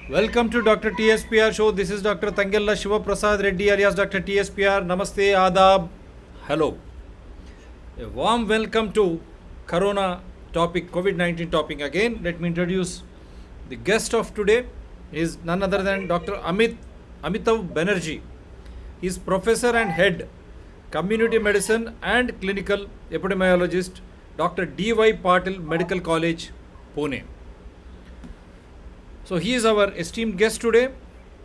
Welcome to Dr. TSPR show. This is Dr. Tangella Shiva Prasad Reddy alias Dr. TSPR. Namaste, Adab. Hello. A warm welcome to Corona topic, COVID-19 topic again. Let me introduce the guest of today. He is none other than Dr. Amitav Banerjee. He is professor and head community medicine and clinical epidemiologist, Dr. D.Y. Patil Medical College, Pune. So he is our esteemed guest today.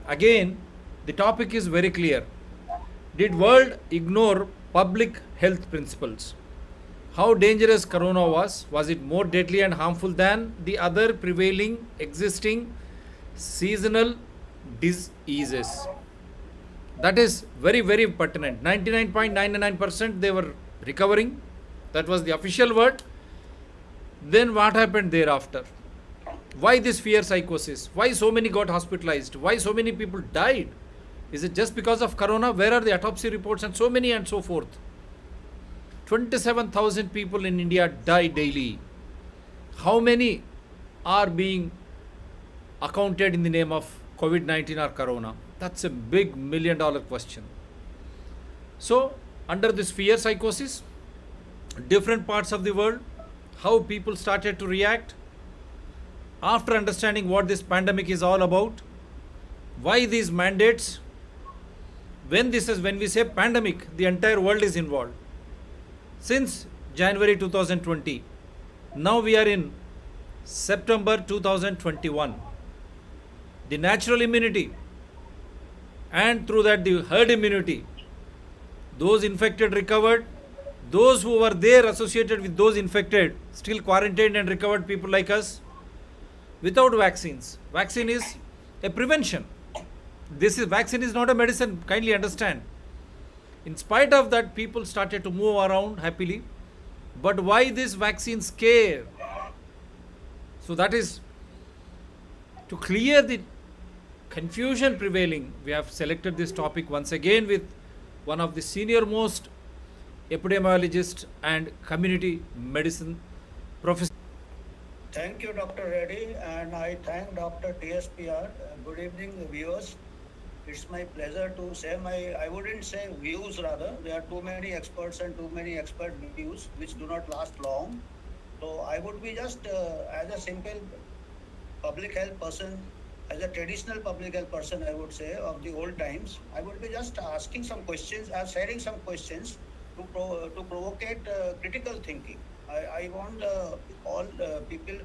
Again, the topic is very clear. Did world ignore public health principles? How dangerous corona was? Was it more deadly and harmful than the other prevailing existing seasonal diseases? That is very, very pertinent. 99.99% they were recovering. That was the official word. Then what happened thereafter? Why this fear psychosis? Why so many got hospitalized? Why so many people died? Is it just because of corona? Where are the autopsy reports and so many and so forth? 27,000 people in India die daily. How many are being accounted in the name of COVID-19 or corona? That's a big $1 million question. So, under this fear psychosis, different parts of the world, how people started to react, after understanding what this pandemic is all about, why these mandates, when we say pandemic, the entire world is involved. Since January 2020, now we are in September 2021. The natural immunity and through that the herd immunity, those infected recovered, those who were there associated with those infected, still quarantined and recovered people like us, without vaccines. Vaccine is a prevention. Vaccine is not a medicine, kindly understand. In spite of that, people started to move around happily. But why this vaccine scare? So that is to clear the confusion prevailing. We have selected this topic once again with one of the senior most epidemiologists and community medicine professors. Thank you, Dr. Reddy, and I thank Dr. TSPR. Good evening, viewers. It's my pleasure to say I wouldn't say views rather. There are too many experts and too many expert views which do not last long. So I would be just as a simple public health person, as a traditional public health person, I would say, of the old times, I would be just asking some questions, sharing some questions to provocate critical thinking. I want all people,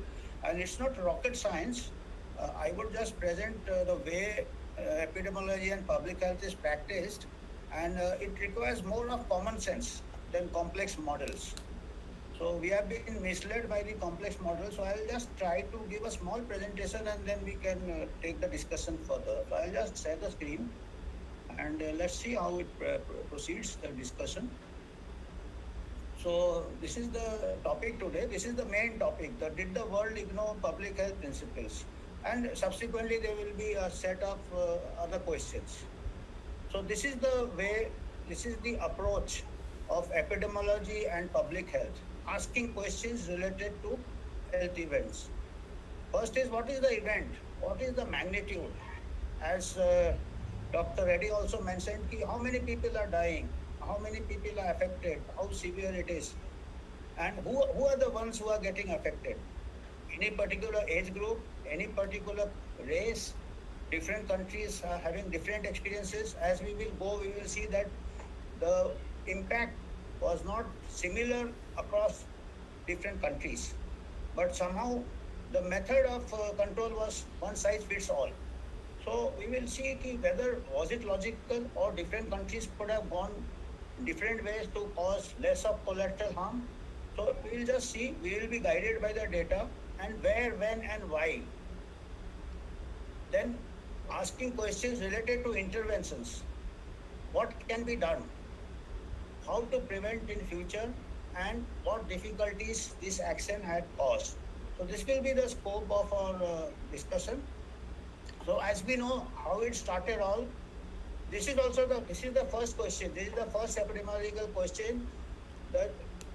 and it's not rocket science. I would just present the way epidemiology and public health is practiced, and it requires more of common sense than complex models. So we have been misled by the complex model. So I'll just try to give a small presentation and then we can take the discussion further. So I'll just share the screen and let's see how it proceeds, the discussion. So this is the topic today. This is the main topic. Did the world ignore public health principles? And subsequently there will be a set of other questions. So this is the approach of epidemiology and public health, asking questions related to health events. First is, what is the event? What is the magnitude? As Dr. Reddy also mentioned, how many people are dying? How many people are affected, how severe it is, and who are the ones who are getting affected. Any particular age group, any particular race, different countries are having different experiences. As we will go, we will see that the impact was not similar across different countries, but somehow the method of control was one size fits all. So we will see whether was it logical or different countries could have gone different ways to cause less of collateral harm. So we will just see, we will be guided by the data and where, when and why. Then asking questions related to interventions. What can be done? How to prevent in future and what difficulties this action had caused. So this will be the scope of our discussion. So as we know how it started all, this is the first question. This is the first epidemiological question. The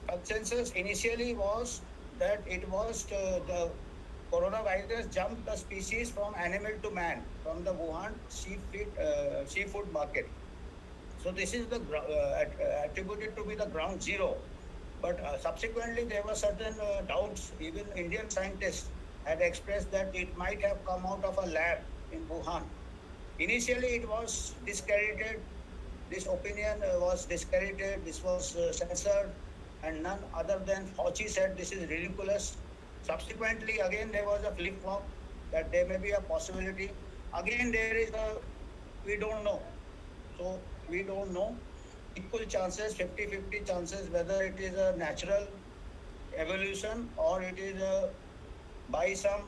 consensus initially was that it was the coronavirus jumped the species from animal to man from the Wuhan seafood market. So this is attributed to be the ground zero. But subsequently, there were certain doubts. Even Indian scientists had expressed that it might have come out of a lab in Wuhan. Initially, it was discredited. This opinion was discredited. This was censored, and none other than Fauci said this is ridiculous. Subsequently, again there was a flip flop that there may be a possibility. Again, there is a we don't know. So we don't know. Equal chances, 50-50 chances, whether it is a natural evolution or it is by some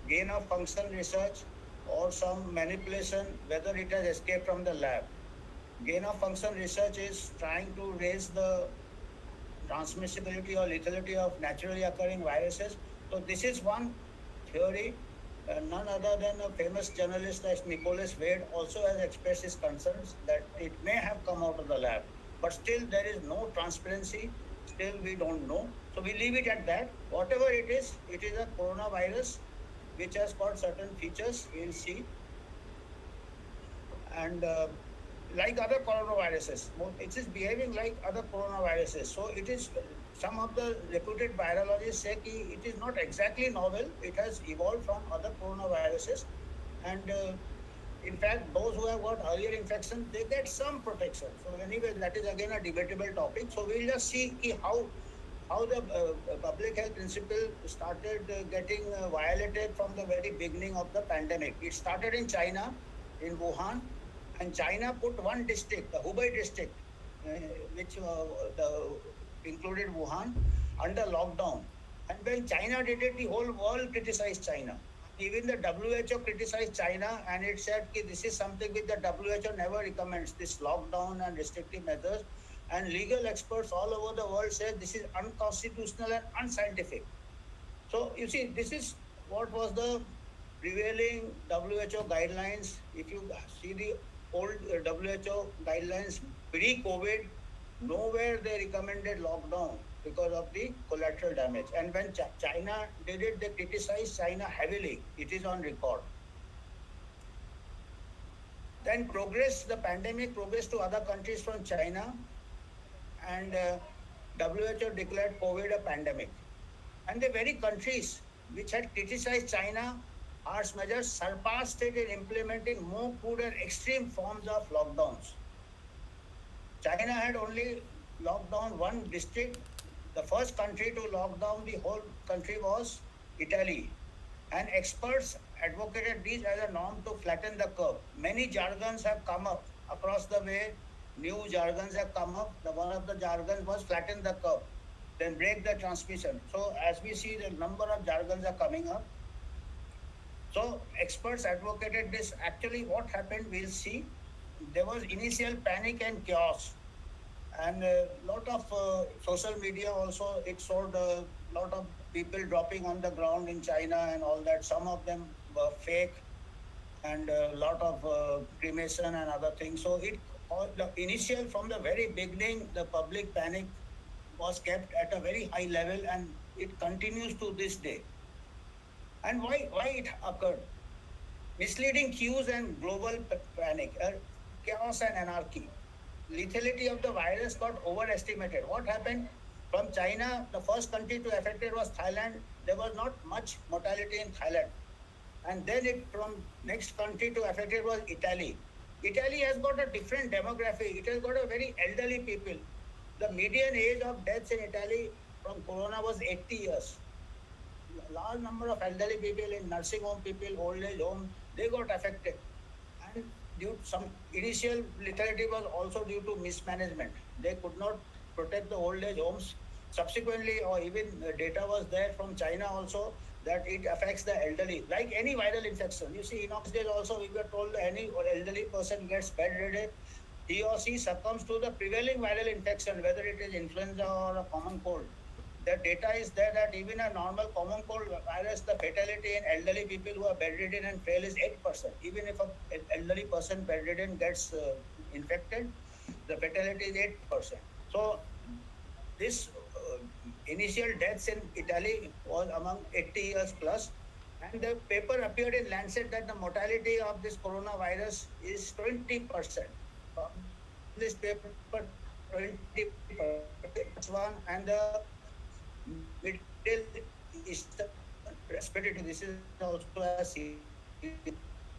gain of function research or some manipulation, whether it has escaped from the lab. Gain of function research is trying to raise the transmissibility or lethality of naturally occurring viruses. So this is one theory. None other than a famous journalist like Nicholas Wade also has expressed his concerns that it may have come out of the lab. But still there is no transparency. Still we don't know. So we leave it at that. Whatever it is a coronavirus which has got certain features, we'll see. And like other coronaviruses, it is behaving like other coronaviruses. So it is, some of the reputed virologists say that it is not exactly novel. It has evolved from other coronaviruses. And in fact, those who have got earlier infection, they get some protection. So anyway, that is again a debatable topic. So we'll just see how the public health principle started getting violated from the very beginning of the pandemic. It started in China, in Wuhan, and China put one district, the Hubei district, which included Wuhan, under lockdown. And when China did it, the whole world criticized China. Even the WHO criticized China, and it said that this is something which the WHO never recommends, this lockdown and restrictive measures. And legal experts all over the world say this is unconstitutional and unscientific. So you see, this is what was the prevailing WHO guidelines. If you see the old WHO guidelines pre-COVID, nowhere they recommended lockdown because of the collateral damage. And when China did it, they criticized China heavily. It is on record. Then the pandemic progressed to other countries from China, and WHO declared COVID a pandemic. And the very countries which had criticized China harsh measures surpassed it in implementing more crude and extreme forms of lockdowns. China had only locked down one district. The first country to lock down the whole country was Italy. And experts advocated this as a norm to flatten the curve. Many jargons have come up across the way. New jargons have come up. One of the jargons was flatten the curve, then break the transmission. So as we see, the number of jargons are coming up. So experts advocated this. Actually, what happened, we'll see. There was initial panic and chaos. And a lot of social media also, it showed a lot of people dropping on the ground in China and all that. Some of them were fake, and a lot of cremation and other things. So from the very beginning, the public panic was kept at a very high level, and it continues to this day. And why it occurred? Misleading cues and global panic, chaos and anarchy. Lethality of the virus got overestimated. What happened? From China, the first country to affect it was Thailand. There was not much mortality in Thailand. And then from next country to affect it was Italy. Italy has got a different demography. It has got a very elderly people. The median age of deaths in Italy from corona was 80 years. A large number of elderly people in nursing home people, old age home, they got affected. And some initial lethality was also due to mismanagement. They could not protect the old age homes. Subsequently, or even data was there from China also, that it affects the elderly. Like any viral infection. You see, in our days also, we were told any elderly person gets bedridden, he or she succumbs to the prevailing viral infection, whether it is influenza or a common cold. The data is there that even a normal common cold virus, the fatality in elderly people who are bedridden and frail is 8%. Even if an elderly person bedridden gets infected, the fatality is 8%. So this initial deaths in Italy was among 80 years plus. And the paper appeared in Lancet that the mortality of this coronavirus is 20%. Published paper 20%. That's one. And the Middle Eastern respiratory disease also has serious.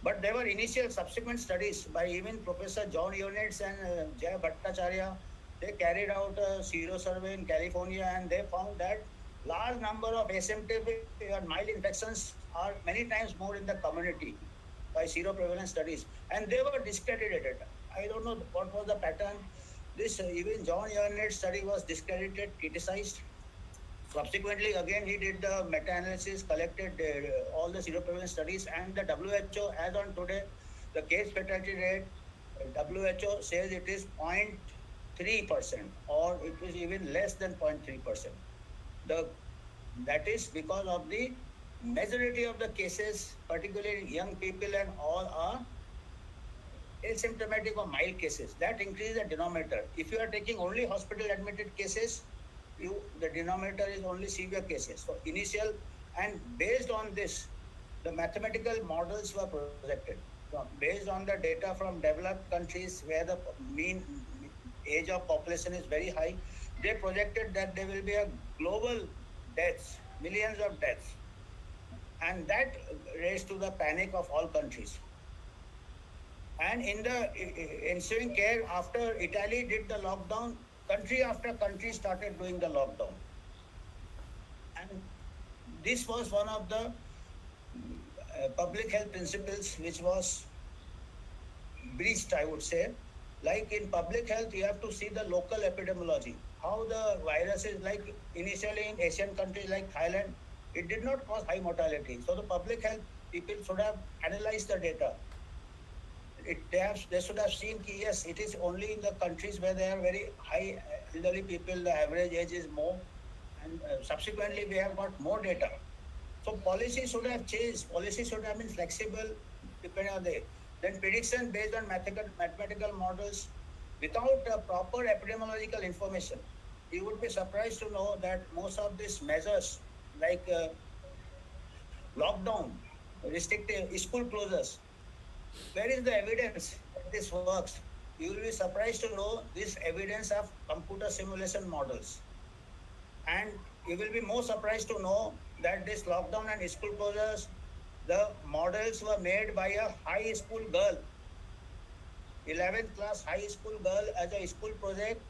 But there were initial subsequent studies by even Professor John Ionitz and Jay Bhattacharya. They carried out a sero survey in California and they found that large number of asymptomatic and mild infections are many times more in the community by seroprevalence studies. And they were discredited. I don't know what was the pattern. This even John Ionitz study was discredited, criticized. Subsequently, again, he did the meta-analysis, collected all the seroprevalence studies, and the WHO, as on today, the case fatality rate, WHO says it is 0.3%, or it is even less than 0.3%. The That is because of the majority of the cases, particularly in young people and all, are asymptomatic or mild cases. That increases the denominator. If you are taking only hospital admitted cases, the denominator is only severe cases. So initial, and based on this, the mathematical models were projected. So based on the data from developed countries where the mean age of population is very high, they projected that there will be a global deaths, millions of deaths. And that raised to the panic of all countries. And in the ensuing care, after Italy did the lockdown, country after country started doing the lockdown. And this was one of the public health principles which was breached, I would say. Like in public health, you have to see the local epidemiology. How the virus is, like initially in Asian countries like Thailand, it did not cause high mortality. So the public health people should have analyzed the data. They should have seen that yes, it is only in the countries where there are very high elderly people, the average age is more, and subsequently we have got more data. So policy should have changed. Policy should have been flexible depending on the. Then prediction based on mathematical models without proper epidemiological information. You would be surprised to know that most of these measures like lockdown, restrictive school closures, where is the evidence that this works? You will be surprised to know this evidence of computer simulation models. And you will be more surprised to know that this lockdown and school closures, the models were made by a high school girl, 11th class high school girl as a school project.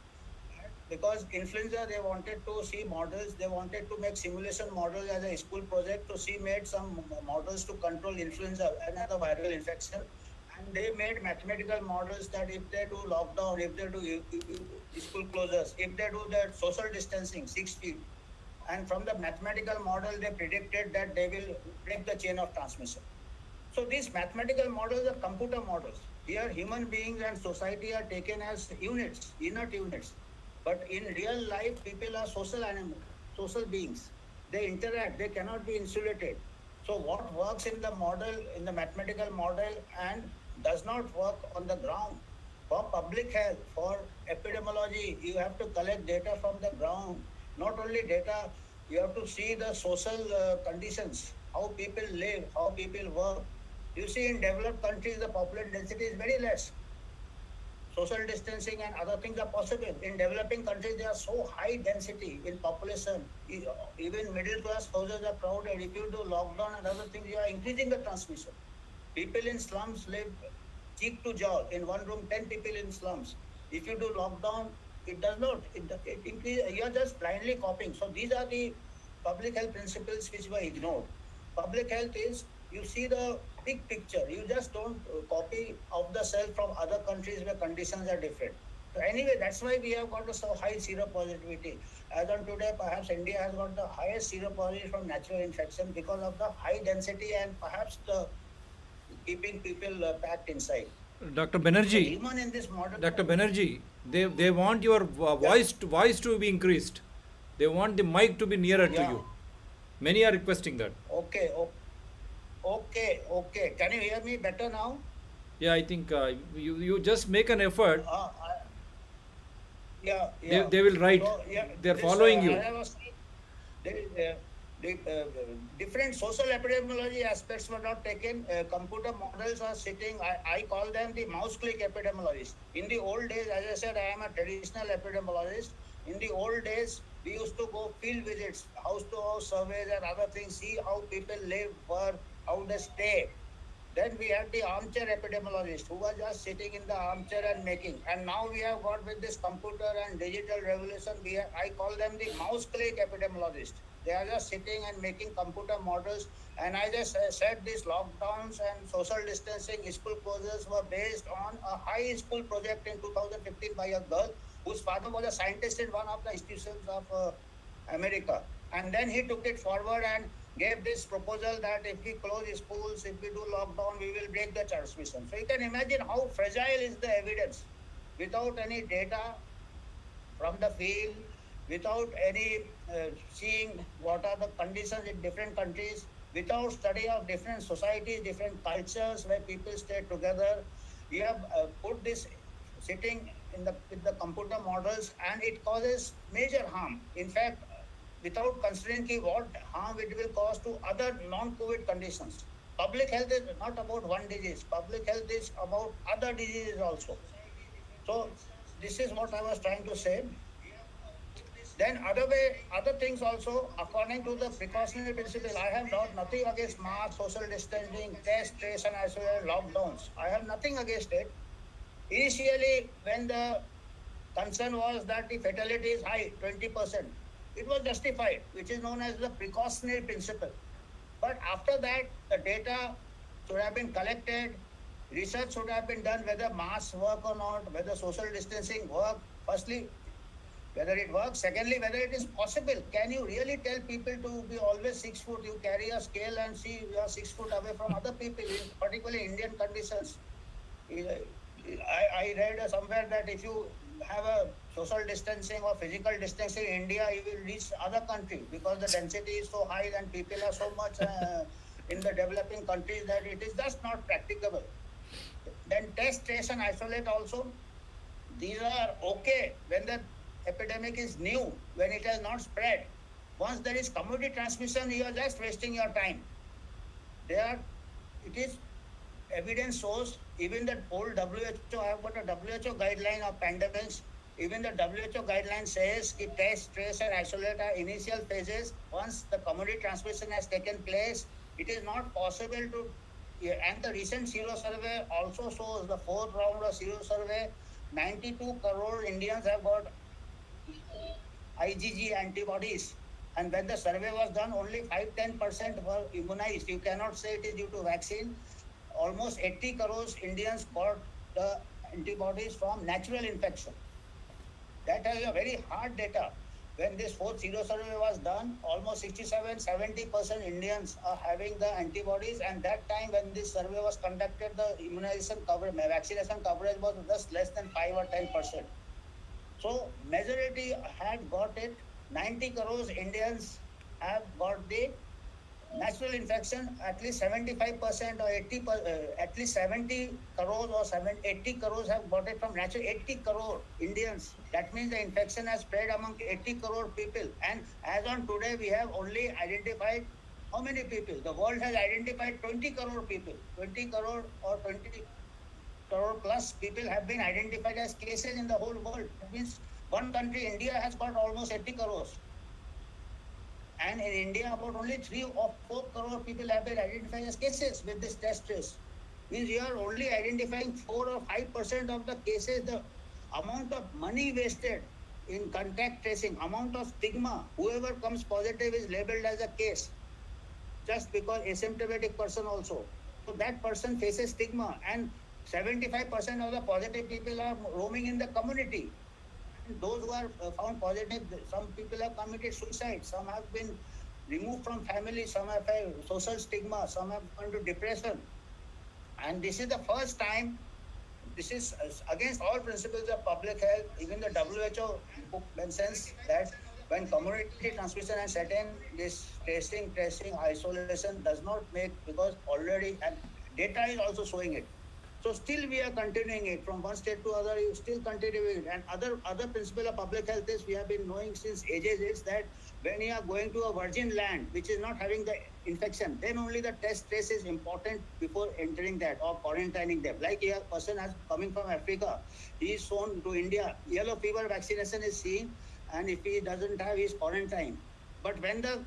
Because influenza, they wanted to see models, they wanted to make simulation models as a school project to see, made some models to control influenza, another viral infection. And they made mathematical models that if they do lockdown, if they do school closures, if they do the social distancing, 6 feet, and from the mathematical model, they predicted that they will break the chain of transmission. So these mathematical models are computer models. Here, human beings and society are taken as units, inert units. But in real life, people are social animals, social beings. They interact, they cannot be insulated. So what works in the model, in the mathematical model, and does not work on the ground. For public health, for epidemiology, you have to collect data from the ground. Not only data, you have to see the social conditions, how people live, how people work. You see, in developed countries, the population density is very less. Social distancing and other things are possible. In developing countries, there are so high density in population. Even middle class houses are crowded. If you do lockdown and other things, you are increasing the transmission. People in slums live cheek to jaw. In one room, 10 people in slums. If you do lockdown, it does not. It increase. You are just blindly copying. So these are the public health principles which were ignored. Public health is, you see the big picture. You just don't copy off the shelf from other countries where conditions are different. So anyway, that's why we have got so high seropositivity. As on today, perhaps India has got the highest seropositivity from natural infection because of the high density and perhaps the keeping people packed inside. Dr. So Banerjee, even in this model, Dr. Banerjee, they want your voice to be increased. They want the mic to be nearer to yeah. you. Many are requesting that. Okay. Can you hear me better now? Yeah, I think you just make an effort. Yeah. They will write. So, yeah, They are this, following you. as I was saying, there is, The different social epidemiology aspects were not taken. Computer models are sitting. I call them the mouse click epidemiologists. In the old days, as I said, I am a traditional epidemiologist. In the old days, we used to go field visits, house to house surveys and other things, see how people live, work, how they stay. Then we had the armchair epidemiologist who was just sitting in the armchair and making. And now we have got with this computer and digital revolution, I call them the mouse click epidemiologist. They are just sitting and making computer models. And I just said these lockdowns and social distancing, school closures were based on a high school project in 2015 by a girl whose father was a scientist in one of the institutions of America. And then he took it forward and gave this proposal that if we close schools, if we do lockdown, we will break the transmission. So you can imagine how fragile is the evidence without any data from the field, without any seeing what are the conditions in different countries, without study of different societies, different cultures where people stay together. We have put this sitting in the with the computer models, and it causes major harm. In fact, without considering what harm it will cause to other non-COVID conditions. Public health is not about one disease. Public health is about other diseases also. So this is what I was trying to say. Then other things also, according to the precautionary principle, I have not nothing against mask, social distancing, test, trace, and isolate lockdowns. I have nothing against it. Initially, when the concern was that the fatality is high, 20%, it was justified, which is known as the precautionary principle. But after that, the data should have been collected, research should have been done whether masks work or not, whether social distancing work. Firstly, whether it works. Secondly, whether it is possible. Can you really tell people to be always 6 foot? You carry a scale and see you are 6 foot away from other people, particularly Indian conditions. I read somewhere that if you have a social distancing or physical distancing in India, you will reach other country because the density is so high and people are so much in the developing countries that it is just not practicable. Then test, trace, and isolate also. These are okay when the epidemic is new, when it has not spread. Once there is community transmission, you are just wasting your time. There, it is evidence shows, even the old WHO, I have got a WHO guideline of pandemics. Even the WHO guideline says that test, trace, and isolate are initial phases. Once the community transmission has taken place, it is not possible to. And the recent Zero survey also shows the fourth round of Zero survey, 92 crore Indians have got IgG antibodies. And when the survey was done, only 5-10% were immunized. You cannot say it is due to vaccine. Almost 80 crores Indians got the antibodies from natural infection. That is a very hard data. When this fourth Zero survey was done, almost 67-70% Indians are having the antibodies. And that time when this survey was conducted, the immunization coverage, vaccination coverage was just less than 5 or 10%. So majority had got it. 90 crores Indians have got the natural infection. At least 75% or 80, at least 70 crores or 80 crores have got it from natural. 80 crore Indians. That means the infection has spread among 80 crore people. And as on today, we have only identified how many people? The world has identified 20 crore people. 20 crore or 20 crore plus people have been identified as cases in the whole world. That means one country, India, has got almost 80 crores. And in India, about only 3 or 4 crore people have been identified as cases with this test trace. Means you are only identifying 4 or 5% of the cases. The amount of money wasted in contact tracing, amount of stigma, whoever comes positive is labeled as a case, just because asymptomatic person also. So that person faces stigma, and 75% of the positive people are roaming in the community. And those who are found positive, some people have committed suicide, some have been removed from family, some have had social stigma, some have gone to depression. And this is the first time, this is against all principles of public health. Even the WHO book mentions that when community transmission has set in, this testing, tracing, isolation does not make, because already, and data is also showing it. So still we are continuing it from one state to other. You still continue it, and other principle of public health is we have been knowing since ages is that when you are going to a virgin land which is not having the infection, then only the test trace is important before entering that or quarantining them. Like a person has coming from Africa, he is shown to India. Yellow fever vaccination is seen, and if he doesn't have, he is quarantined. But when the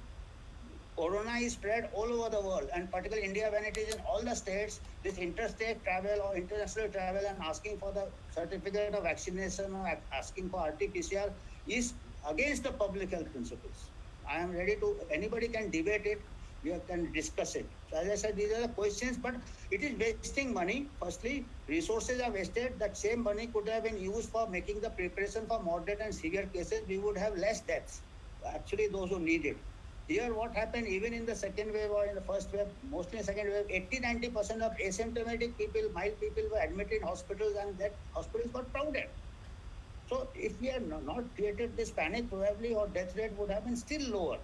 corona is spread all over the world, and particularly India, when it is in all the states, this interstate travel or international travel and asking for the certificate of vaccination or asking for RT-PCR is against the public health principles. I am ready to, anybody can debate it, we can discuss it. So as I said, these are the questions, but it is wasting money. Firstly, resources are wasted. That same money could have been used for making the preparation for moderate and severe cases. We would have less deaths, actually those who need it. Here, what happened even in the second wave or in the first wave, mostly in the second wave, 80-90% of asymptomatic people, mild people were admitted in hospitals, and that hospitals got crowded. So if we had not created this panic, probably our death rate would have been still lower.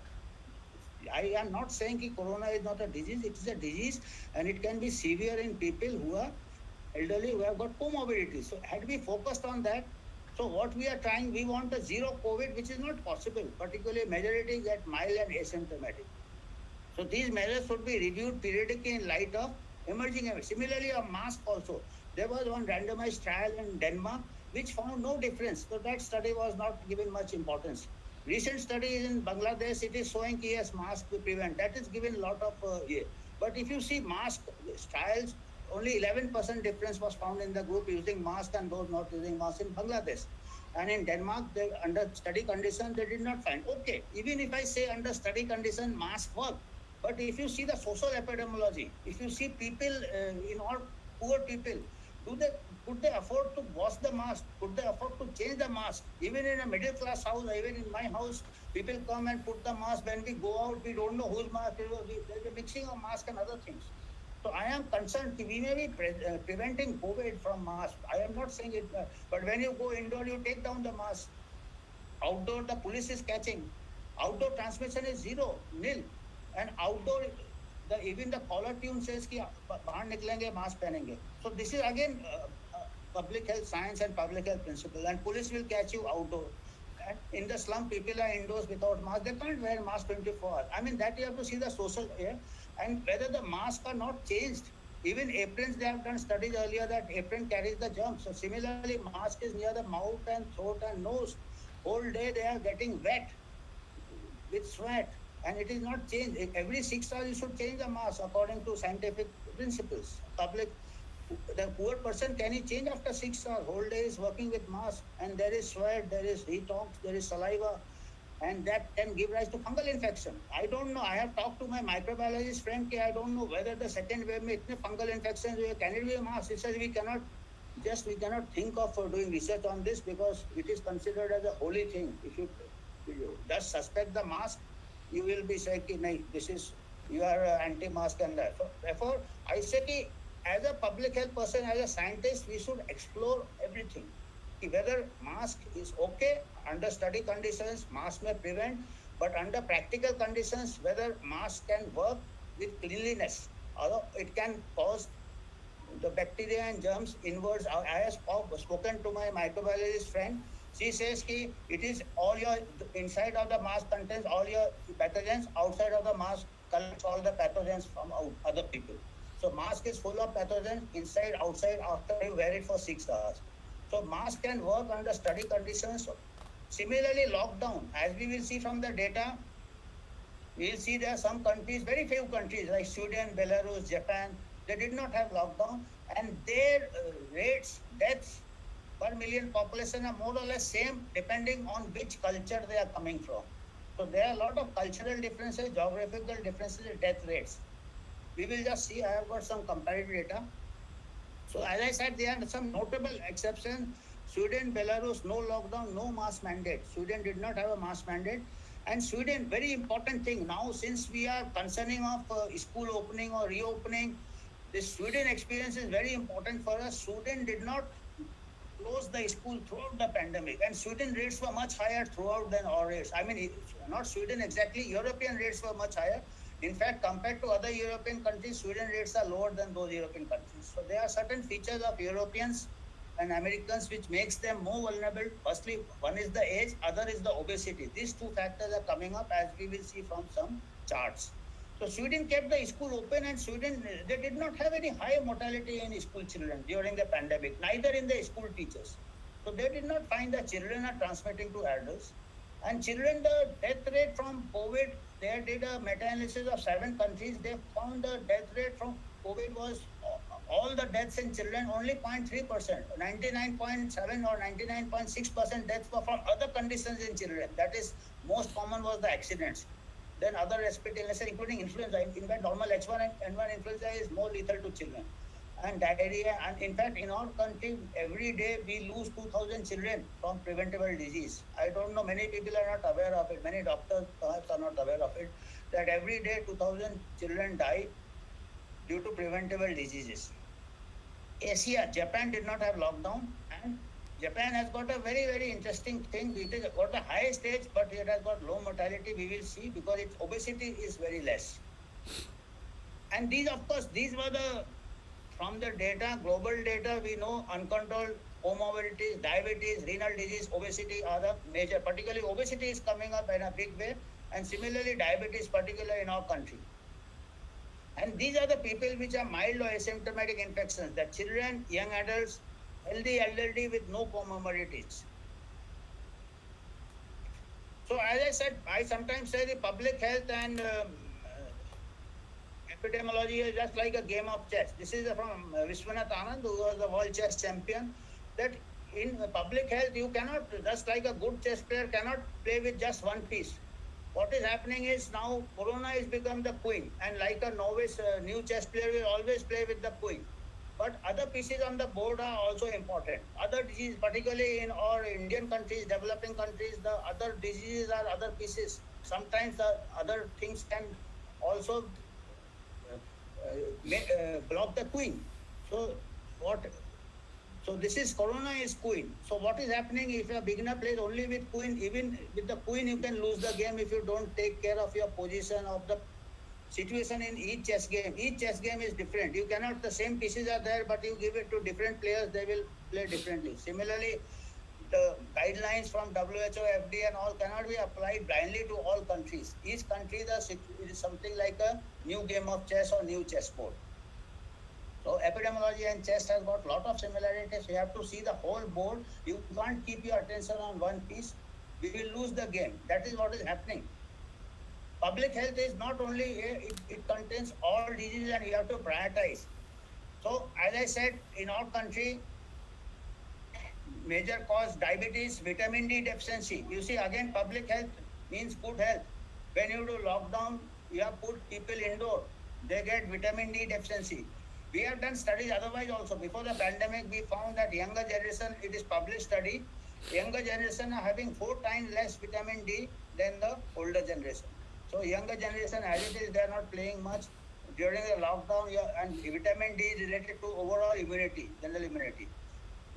I am not saying that corona is not a disease. It is a disease, and it can be severe in people who are elderly, who have got comorbidities. So had we focused on that, so what we are trying, we want a zero COVID, which is not possible, particularly majority get mild and asymptomatic. So these measures should be reviewed periodically in light of emerging evidence. Similarly, a mask also. There was one randomized trial in Denmark which found no difference. So that study was not given much importance. Recent studies in Bangladesh, it is showing yes, mask to prevent. That is given a lot of yeah. But if you see mask trials, only 11% difference was found in the group using mask and those not using mask in Bangladesh. And in Denmark, they, under study condition, they did not find. Okay, even if I say under study condition, mask work. But if you see the social epidemiology, if you see people in all poor people, do they could they afford to wash the mask? Could they afford to change the mask? Even in a middle class house, even in my house, people come and put the mask. When we go out, we don't know whose mask it was. There's a mixing of mask and other things. So I am concerned we may be preventing COVID from mask. I am not saying it, but when you go indoor, you take down the mask. Outdoor, the police is catching. Outdoor transmission is zero, nil. And outdoor, even the caller tune says कि बाहर निकलेंगे mask पहनेंगे. So this is again public health science and public health principle. And police will catch you outdoor. And in the slum, people are indoors without mask. They can't wear mask 24 hours. I mean, that you have to see the social air and whether the masks are not changed. Even aprons, they have done studies earlier that apron carries the germs. So similarly, mask is near the mouth and throat and nose. Whole day they are getting wet with sweat, and it is not changed. Every 6 hours you should change the mask according to scientific principles. Public, the poor person, can he change after 6 hours? Whole day is working with mask, and there is sweat, there is detox, there is saliva, and that can give rise to fungal infection. I don't know. I have talked to my microbiologist friend. I don't know whether the second wave may fungal infections. Can it be a mask? He says we cannot think of doing research on this because it is considered as a holy thing. If you just suspect the mask, you will be saying, "No, this is you are anti-mask," and that. So therefore, I say, as a public health person, as a scientist, we should explore everything. Whether mask is okay under study conditions, mask may prevent, but under practical conditions, whether mask can work with cleanliness, although it can cause the bacteria and germs inwards. I have spoken to my microbiologist friend. She says ki it is all your inside of the mask contains all your pathogens, outside of the mask collects all the pathogens from other people. So mask is full of pathogens inside, outside after you wear it for 6 hours. So mask can work under study conditions. Similarly, lockdown, as we will see from the data, we will see there are some countries, very few countries like Sweden, Belarus, Japan, they did not have lockdown, and their rates, deaths per million population are more or less same depending on which culture they are coming from. So there are a lot of cultural differences, geographical differences in death rates. We will just see. I have got some comparative data. So as I said, there are some notable exceptions. Sweden, Belarus, no lockdown, no mask mandate. Sweden did not have a mask mandate. And Sweden, very important thing now, since we are concerning of school opening or reopening, this Sweden experience is very important for us. Sweden did not close the school throughout the pandemic, and Sweden rates were much higher throughout than our rates. I mean, not Sweden exactly, European rates were much higher. In fact, compared to other European countries, Sweden rates are lower than those European countries. So there are certain features of Europeans and Americans which makes them more vulnerable. Firstly, one is the age, other is the obesity. These two factors are coming up as we will see from some charts. So Sweden kept the school open, and Sweden, they did not have any high mortality in school children during the pandemic, neither in the school teachers. So they did not find that children are transmitting to adults. And children, the death rate from COVID, they did a meta-analysis of 7 countries. They found the death rate from COVID was all the deaths in children only 0.3%. 99.7 or 99.6% deaths were from other conditions in children. That is, most common was the accidents. Then other respiratory illnesses, including influenza. In fact, normal H1 and N1 influenza is more lethal to children. And diarrhea, and in fact, in our country, every day we lose 2,000 children from preventable disease. I don't know, many people are not aware of it. Many doctors perhaps are not aware of it, that every day 2,000 children die due to preventable diseases. Asia, Japan did not have lockdown, and Japan has got a very, very interesting thing. It has got the highest age, but it has got low mortality. We will see, because its obesity is very less. And these, of course, these were the, from the data, global data, we know uncontrolled comorbidities, diabetes, renal disease, obesity are the major. Particularly obesity is coming up in a big way, and similarly diabetes, particularly in our country. And these are the people which are mild or asymptomatic infections, the children, young adults, healthy elderly with no comorbidities. So as I said, I sometimes say the public health and epidemiology is just like a game of chess. This is from Vishwanath Anand, who was the world chess champion, that in public health you cannot, just like a good chess player cannot play with just one piece. What is happening is now Corona has become the queen, and like a novice new chess player will always play with the queen. But other pieces on the board are also important. Other diseases, particularly in our Indian countries, developing countries, the other diseases are other pieces. Sometimes the other things can also block the queen. So what? So this is Corona is queen. So what is happening if a beginner plays only with queen? Even with the queen, you can lose the game if you don't take care of your position, of the situation in each chess game. Each chess game is different. You cannot, the same pieces are there, but you give it to different players, they will play differently. Similarly, the guidelines from WHO, FDA and all cannot be applied blindly to all countries. Each country is something like a new game of chess or new chessboard. So epidemiology and chess has got a lot of similarities. You have to see the whole board. You can't keep your attention on one piece. We will lose the game. That is what is happening. Public health is not only, it contains all diseases, and you have to prioritize. So as I said, in our country, major cause diabetes, vitamin D deficiency. You see, again, public health means good health. When you do lockdown, you have put people indoor. They get vitamin D deficiency. We have done studies otherwise also. Before the pandemic, we found that younger generation, it is published study, younger generation are having 4 times less vitamin D than the older generation. So younger generation, as it is, they are not playing much. During the lockdown, and vitamin D is related to overall immunity, general immunity.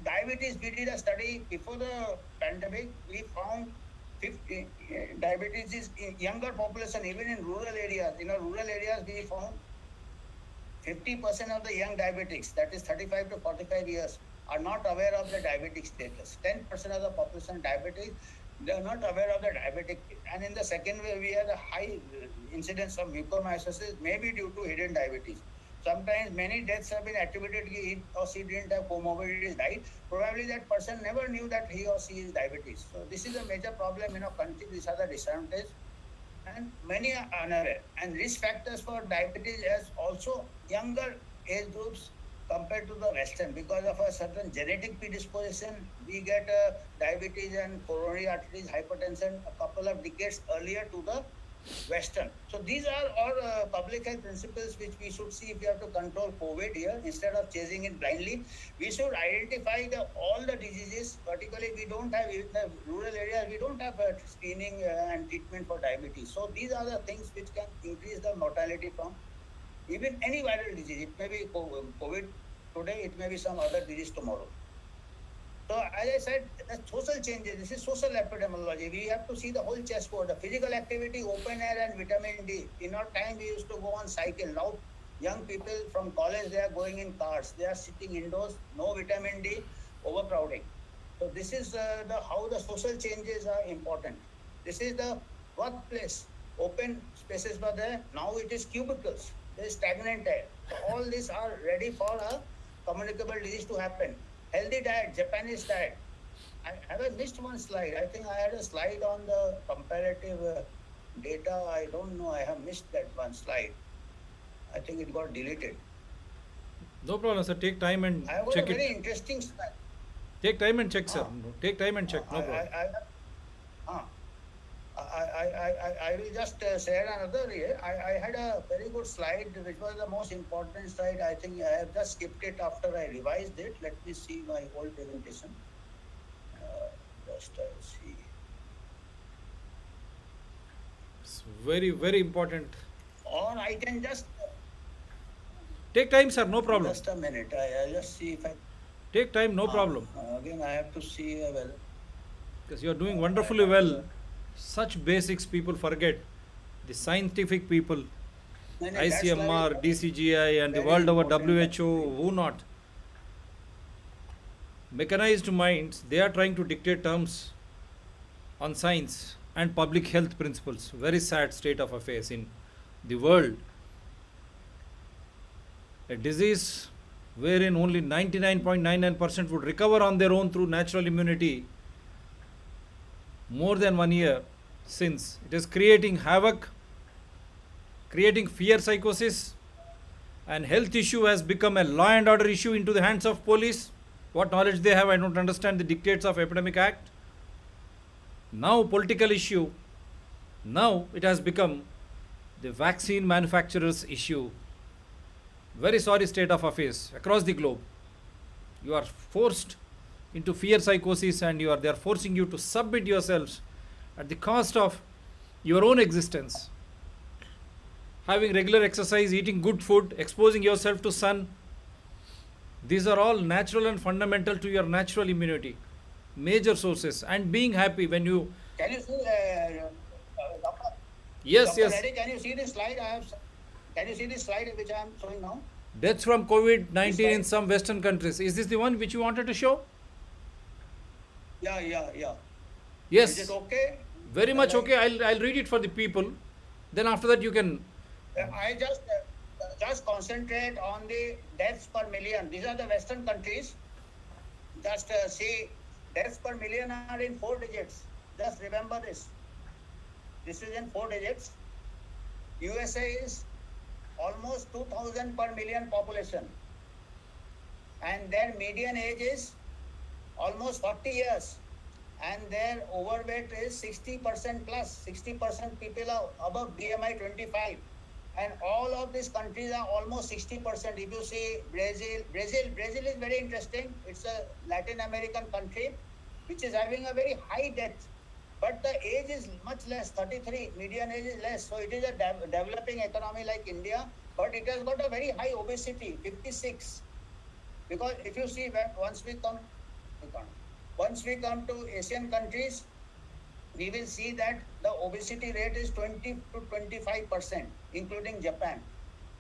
Diabetes, we did a study before the pandemic, we found diabetes is in younger population, even in rural areas. In our rural areas, we found 50% of the young diabetics, that is 35 to 45 years, are not aware of the diabetic status. 10% of the population diabetic, they are not aware of the diabetic. And in the second wave, we had a high incidence of mucormycosis, maybe due to hidden diabetes. Sometimes many deaths have been attributed to he or she didn't have comorbidities, died. Probably that person never knew that he or she is diabetes. So this is a major problem in our country. These are the disadvantages. And many are unaware. And risk factors for diabetes as also younger age groups compared to the Western. Because of a certain genetic predisposition, we get diabetes and coronary arteries hypertension a couple of decades earlier to the Western. So these are all public health principles which we should see if we have to control COVID here. Instead of chasing it blindly, we should identify all the diseases. Particularly, we don't have, in the rural areas, we don't have screening and treatment for diabetes. So these are the things which can increase the mortality from even any viral disease. It may be COVID today, it may be some other disease tomorrow. So as I said, the social changes, this is social epidemiology. We have to see the whole chessboard, the physical activity, open air and vitamin D. In our time, we used to go on cycle. Now, young people from college, they are going in cars. They are sitting indoors, no vitamin D, overcrowding. So this is how the social changes are important. This is the workplace. Open spaces were there. Now it is cubicles. There is stagnant air. So all these are ready for a communicable disease to happen. Healthy diet, Japanese diet. Have I missed one slide? I think I had a slide on the comparative data. I don't know. I have missed that one slide. I think it got deleted. No problem, sir. Take time and I got check a very it. interesting slide. Take time and check, sir. Take time and check. No problem. I will just share another here. I had a very good slide, which was the most important slide. I think I have just skipped it after I revised it. Let me see my old presentation. Just see. It's very, very important. Or I can just Take time, sir. No problem. just a minute. I'll just see if I. Take time. No problem. Again, I have to see well. Because you are doing wonderfully well. Such basics people forget. The scientific people, No, that slide ICMR, is DCGI, and the very world over important, WHO, who not? Mechanized minds, they are trying to dictate terms on science and public health principles. Very sad state of affairs in the world. A disease wherein only 99.99% would recover on their own through natural immunity more than 1 year since. It is creating havoc, creating fear psychosis, and health issue has become a law and order issue into the hands of police. What knowledge they have, I don't understand the dictates of Epidemic Act. Now political issue, now it has become the vaccine manufacturers issue. Very sorry state of affairs across the globe. You are forced into fear psychosis and they are forcing you to submit yourselves at the cost of your own existence. Having regular exercise, eating good food, exposing yourself to sun, these are all natural and fundamental to your natural immunity. Major sources. And being happy when you... Can you see, Dr. Yes, Dr. yes. Reddy, can you see this slide? Can you see this slide which I am showing now? Deaths from COVID-19 This in some Western countries. Is this the one which you wanted to show? Yeah. Yes. Is it okay? Very much okay. I'll read it for the people. Then after that you can... I just concentrate on the deaths per million. These are the Western countries. Just see, deaths per million are in 4 digits. Just remember this. This is in 4 digits. USA is almost 2,000 per million population. And their median age is almost 40 years. And their overweight is 60% plus. 60% people are above BMI 25. And all of these countries are almost 60%. If you see Brazil is very interesting. It's a Latin American country which is having a very high death. But the age is much less, 33. Median age is less. So it is a developing economy like India. But it has got a very high obesity, 56. Because if you see, once we come to Asian countries, we will see that the obesity rate is 20 to 25%, including Japan.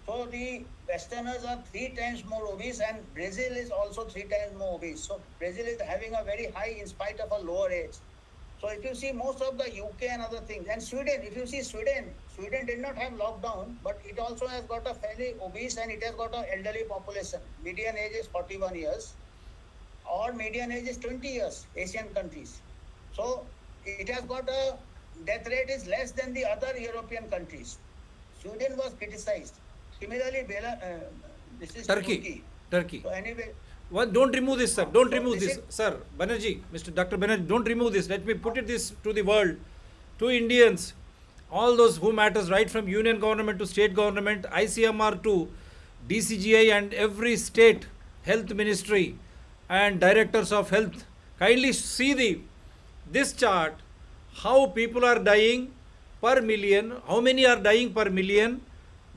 So the Westerners are 3 times more obese, and Brazil is also 3 times more obese. So Brazil is having a very high in spite of a lower age. So if you see most of the UK and other things, and Sweden, if you see Sweden did not have lockdown, but it also has got a fairly obese and it has got an elderly population. Median age is 41 years, or median age is 20 years, Asian countries. So it has got a death rate is less than the other European countries. Sweden was criticized. Similarly, this is Turkey. So anyway, Well, don't remove this, sir. Don't So remove this this. Sir, Banerjee, Mr. Dr. Banerjee, don't remove this. Let me put it this to the world, to Indians, all those who matters, right from union government to state government, ICMR to DCGI and every state health ministry and directors of health. Kindly see this chart, how people are dying per million, how many are dying per million,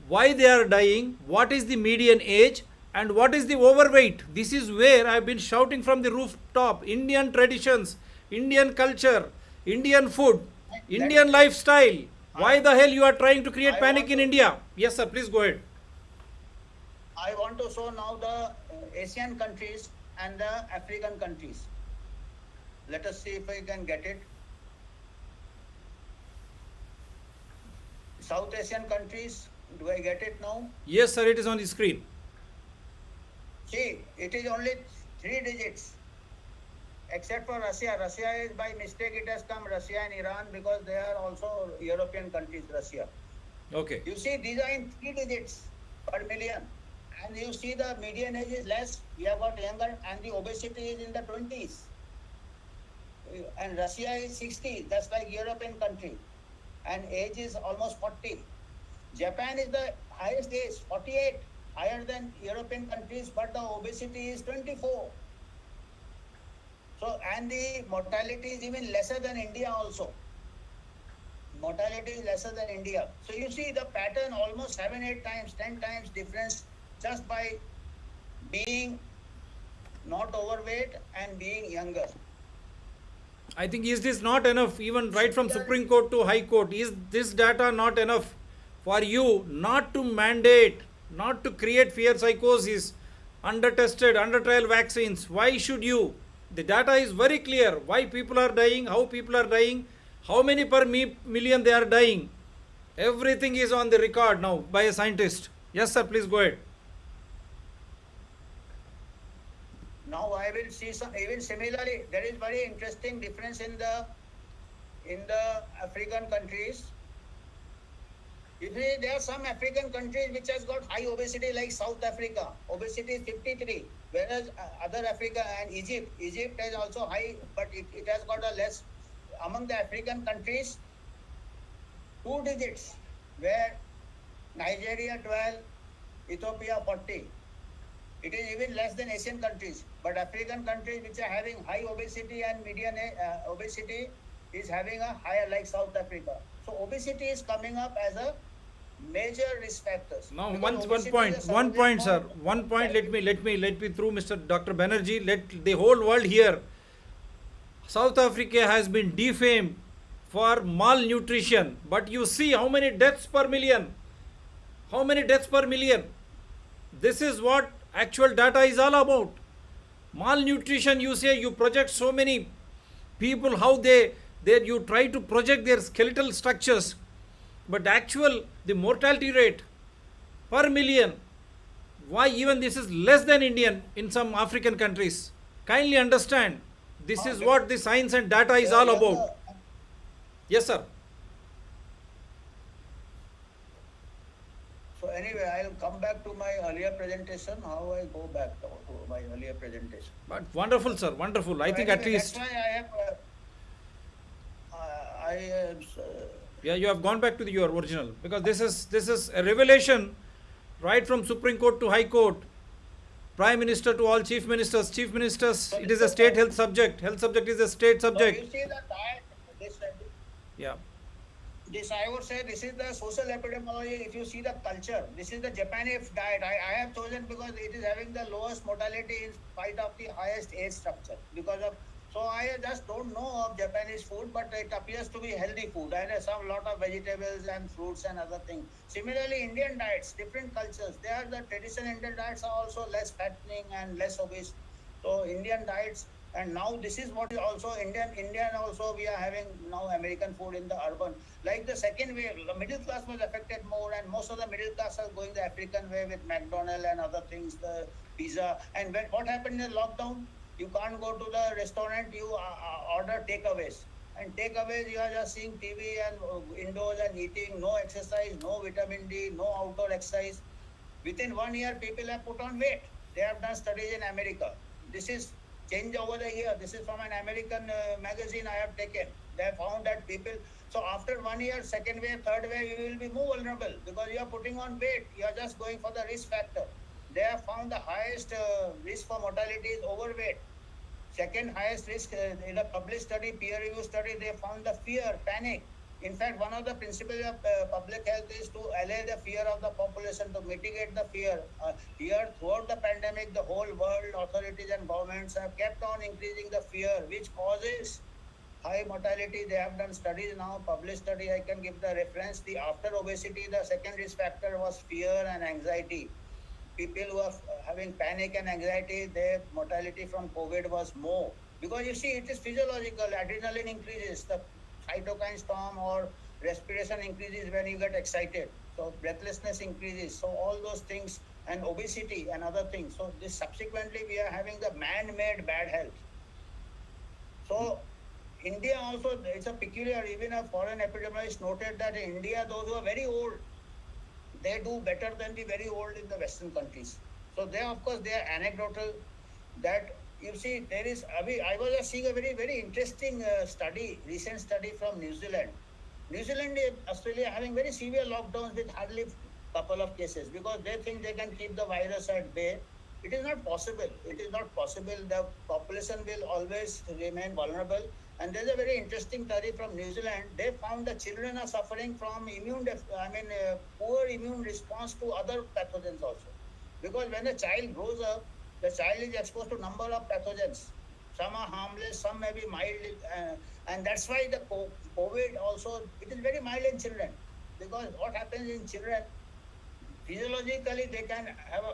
why they are dying, what is the median age, And what is the overweight? This is where I've been shouting from the rooftop. Indian traditions, Indian culture, Indian food, Indian lifestyle. Why the hell you are trying to create panic in India? Yes, sir, please go ahead. I want to show now the Asian countries and the African countries. Let us see if I can get it. South Asian countries, do I get it now? Yes, sir, it is on the screen. See, it is only 3 digits. Except for Russia. Russia is by mistake, it has come Russia and Iran because they are also European countries, Russia. Okay. You see, these are in 3 digits per million. And you see the median age is less, we have got younger, and the obesity is in the 20s. And Russia is 60, that's like European country. And age is almost 40. Japan is the highest age, 48, higher than European countries, but the obesity is 24. So, and the mortality is even lesser than India also. Mortality is lesser than India. So you see the pattern almost 7, 8 times, 10 times difference just by being not overweight and being younger. I think is this not enough, even right from Supreme Court to High Court? Is this data not enough for you not to mandate, not to create fear psychosis, under-tested, under-trial vaccines? Why should you? The data is very clear. Why people are dying, how people are dying, how many per million they are dying. Everything is on the record now by a scientist. Yes, sir, please go ahead. Now I will see some, even similarly, there is very interesting difference in the African countries. You see, there are some African countries which has got high obesity like South Africa. Obesity is 53, whereas other Africa and Egypt has also high, but it has got a less. Among the African countries, 2 digits, where Nigeria 12, Ethiopia 40. It is even less than Asian countries, but African countries which are having high obesity and median obesity is having a higher like South Africa. So obesity is coming up as a major risk factors. Now one point, sir. One point. Let me through Mr. Dr. Banerjee. Let the whole world hear. South Africa has been defamed for malnutrition, but you see how many deaths per million. How many deaths per million? This is what actual data is all about. Malnutrition, you say, you project so many people, how they you try to project their skeletal structures, but the mortality rate per million, why even this is less than Indian in some African countries? Kindly understand, this is what the science and data is all about. Yes, sir. So anyway, I'll come back to my earlier presentation. How I go back to my earlier presentation? But wonderful, sir. Wonderful. I think at least. That's why I have. Yeah, you have gone back to your original, because this is a revelation, right from Supreme Court to High Court, Prime Minister to all chief ministers. Chief ministers, so it is a state health subject. Health subject is a state subject. So you see the diet. Yeah. This, I would say, this is the social epidemiology. If you see the culture, this is the Japanese diet. I have chosen because it is having the lowest mortality in spite of the highest age structure. So I just don't know of Japanese food, but it appears to be healthy food. And some lot of vegetables and fruits and other things. Similarly, Indian diets, different cultures. The traditional Indian diets are also less fattening and less obese. So Indian diets. And now this is what is also Indian also we are having now American food in the urban. Like the second wave, the middle class was affected more, and most of the middle class are going the African way with McDonald's and other things, the pizza. And what happened in the lockdown? You can't go to the restaurant, you order takeaways. And takeaways, you are just seeing TV and indoors and eating, no exercise, no vitamin D, no outdoor exercise. Within 1 year, people have put on weight. They have done studies in America. This is change over the year. This is from an American magazine I have taken. They have found that people, so after 1 year, second wave, third wave, you will be more vulnerable because you are putting on weight. You are just going for the risk factor. They have found the highest risk for mortality is overweight. Second highest risk in a published study, peer review study, they found the fear, panic. In fact, one of the principles of public health is to allay the fear of the population, to mitigate the fear. Here, throughout the pandemic, the whole world, authorities and governments have kept on increasing the fear, which causes high mortality. They have done studies now, published study. I can give the reference. The after obesity, the second risk factor was fear and anxiety. People who are having panic and anxiety, their mortality from COVID was more. Because you see, it is physiological. Adrenaline increases, the cytokine storm or respiration increases when you get excited. So breathlessness increases. So all those things and obesity and other things. So this subsequently we are having the man-made bad health. So India also, it's a peculiar, even a foreign epidemiologist noted that in India, those who are very old, they do better than the very old in the Western countries. So they, of course, they are anecdotal. That you see, there is. I was seeing a very very interesting study, recent study from New Zealand. New Zealand, Australia having very severe lockdowns with hardly couple of cases because they think they can keep the virus at bay. It is not possible. It is not possible. The population will always remain vulnerable. And there's a very interesting study from New Zealand. They found the children are suffering from poor immune response to other pathogens also. Because when a child grows up, the child is exposed to number of pathogens. Some are harmless, some may be mild, and that's why the COVID also, it is very mild in children. Because what happens in children, physiologically they can have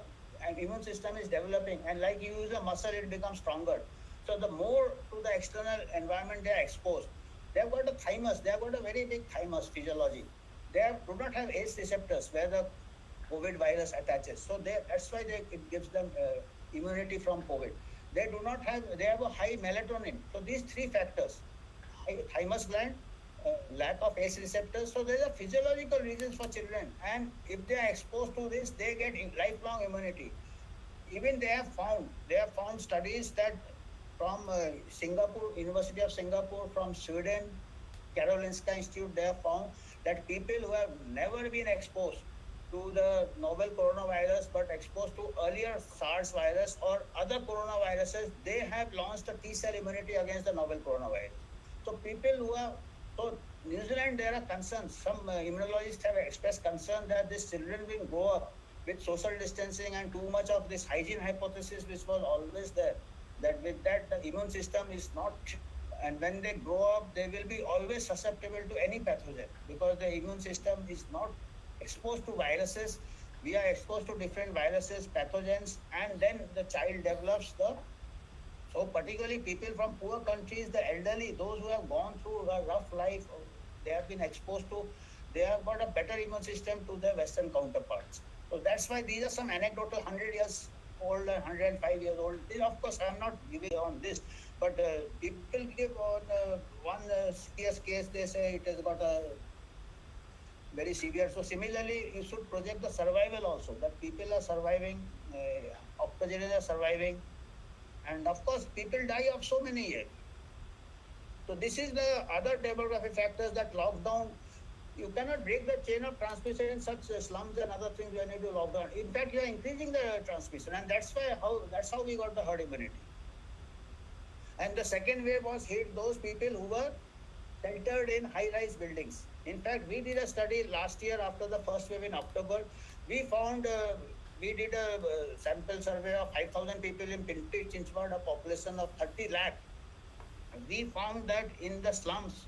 an immune system is developing, and like you use a muscle, it becomes stronger. So the more to the external environment they are exposed, they have got a thymus, they have got a very big thymus physiology. Do not have ACE receptors where the COVID virus attaches. So that's why it gives them immunity from COVID. They have a high melatonin. So these three factors, high thymus gland, lack of ACE receptors. So there's a physiological reasons for children. And if they are exposed to this, they get lifelong immunity. Even they have found studies that from Singapore, University of Singapore, from Sweden, Karolinska Institute, they have found that people who have never been exposed to the novel coronavirus but exposed to earlier SARS virus or other coronaviruses, they have launched a T-cell immunity against the novel coronavirus. So New Zealand, there are concerns. Some immunologists have expressed concern that these children will grow up with social distancing and too much of this hygiene hypothesis, which was always there. That with that, the immune system is not, and when they grow up, they will be always susceptible to any pathogen because the immune system is not exposed to viruses. We are exposed to different viruses, pathogens, and then the child develops so particularly people from poor countries, the elderly, those who have gone through a rough life, they have been exposed to, they have got a better immune system to their Western counterparts. So that's why these are some anecdotal 100 years old and 105 years old. Of course, I'm not giving on this, but people give on one serious case, they say it has got a very severe. So similarly, you should project the survival also, that people are surviving, octogenarians are surviving, and of course, people die of so many years. So this is the other demographic factors that lockdown, you cannot break the chain of transmission in such slums and other things when you do lockdown. In fact, you are increasing the transmission, and that's how we got the herd immunity. And the second wave was hit those people who were sheltered in high-rise buildings. In fact, we did a study last year after the first wave in October. We found, we did a sample survey of 5,000 people in Pinty, Chinchwad, a population of 30 lakh. We found that in the slums,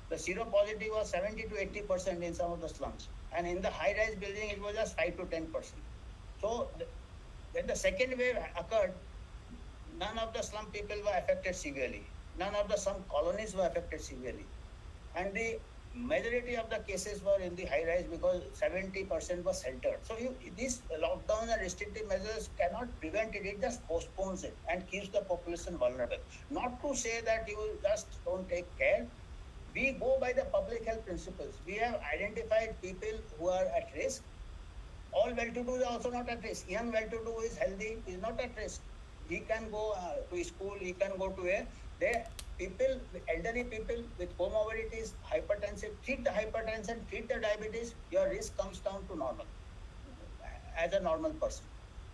the seropositivity was 70 to 80% in some of the slums. And in the high-rise building, it was just 5 to 10%. So when the second wave occurred, none of the slum people were affected severely. None of the slum colonies were affected severely. And the majority of the cases were in the high-rise because 70% was sheltered. So these lockdown and restrictive measures cannot prevent it. It just postpones it and keeps the population vulnerable. Not to say that you just don't take care. We go by the public health principles. We have identified people who are at risk. All well-to-do is also not at risk. Young well-to-do is healthy, is not at risk. He can go to school, he can go to elderly people with comorbidities, hypertensive, treat the hypertension, treat the diabetes, your risk comes down to normal, as a normal person.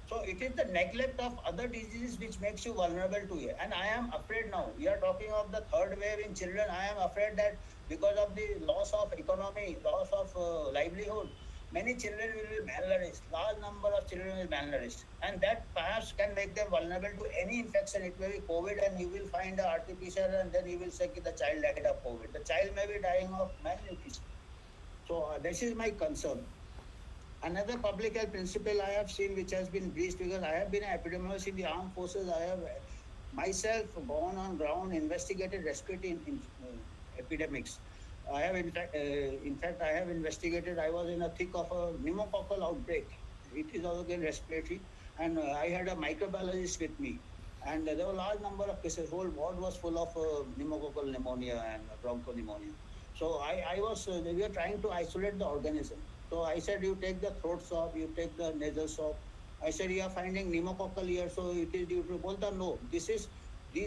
So it is the neglect of other diseases which makes you vulnerable to it. And I am afraid now, we are talking of the third wave in children. I am afraid that because of the loss of economy, loss of livelihood, many children will be malnourished. Large number of children will be malnourished. And that perhaps can make them vulnerable to any infection. It may be COVID and you will find a RT-PCR and then you will say that the child died of COVID. The child may be dying of malnutrition. So this is my concern. Another public health principle I have seen which has been breached, because I have been an epidemiologist in the armed forces. I have myself gone on ground, investigated respiratory epidemics. I have in fact, I have investigated. I was in a thick of a pneumococcal outbreak. It is also again respiratory, and I had a microbiologist with me, and there were a large number of cases. Whole ward was full of pneumococcal pneumonia and bronchopneumonia. So we were trying to isolate the organism. So I said, you take the throat swab, you take the nasal swab. I said, you are finding pneumococcal here, so it is due to Bolta. No, these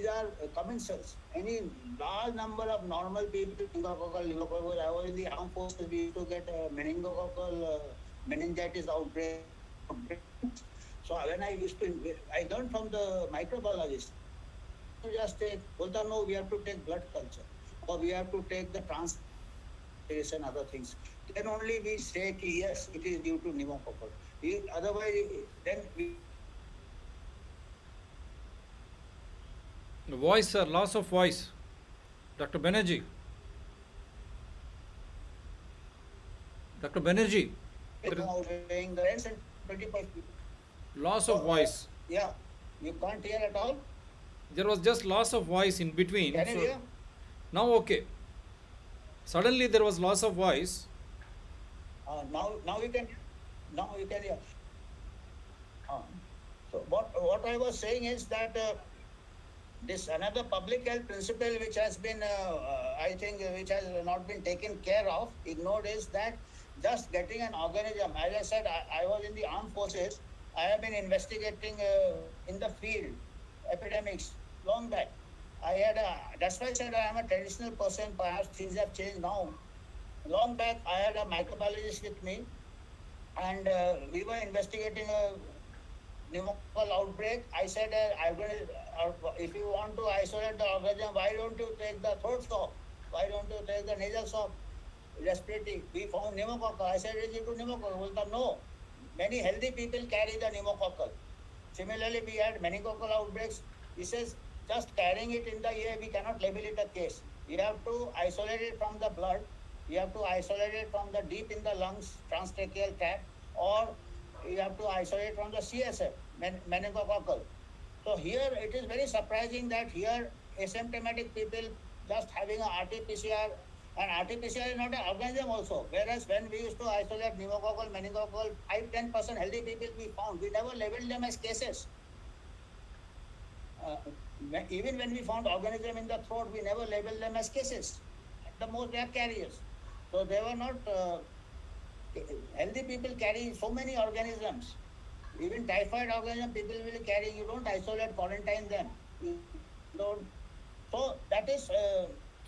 are commensals. Any large number of normal people, pneumococcal. I was in the armed forces, we used to get meningococcal meningitis outbreak. So when I learned from the microbiologist, you just take, Bolta, no, we have to take blood culture, or we have to take the and other things. Then only we say, yes, it is due to pneumococcal. Otherwise, then we... The voice, sir, loss of voice. Dr. Banerjee. Dr. Banerjee. Loss of voice. Yeah, you can't hear at all. There was just loss of voice in between. Can you hear? Now okay. Suddenly there was loss of voice. Now you can hear. So what I was saying is that this another public health principle which has been I think which has not been taken care of, ignored, is that just getting an organism. As I said, I was in the armed forces. I have been investigating in the field epidemics long back. That's why I said I am a traditional person. Perhaps things have changed now. Long back, I had a microbiologist with me, and we were investigating a pneumococcal outbreak. I said, if you want to isolate the organism, why don't you take the throat swab? Why don't you take the nasal swab? Respiratory. We found pneumococcal. I said, is it to pneumococcal? Well, no. Many healthy people carry the pneumococcal. Similarly, we had meningococcal outbreaks. He says, just carrying it in the air, we cannot label it a case. You have to isolate it from the blood. You have to isolate it from the deep in the lungs, transtracheal tract, or you have to isolate from the CSF, meningococcal. So here it is very surprising that here asymptomatic people just having a RT-PCR, and RT-PCR is not an organism also. Whereas when we used to isolate pneumococcal, meningococcal, 5-10% healthy people we found, we never labeled them as cases. Even when we found organism in the throat, we never labeled them as cases. At the most, they are carriers. So they were not healthy people carry so many organisms. Even typhoid organism people will carry. You don't isolate, quarantine them. You don't. So that is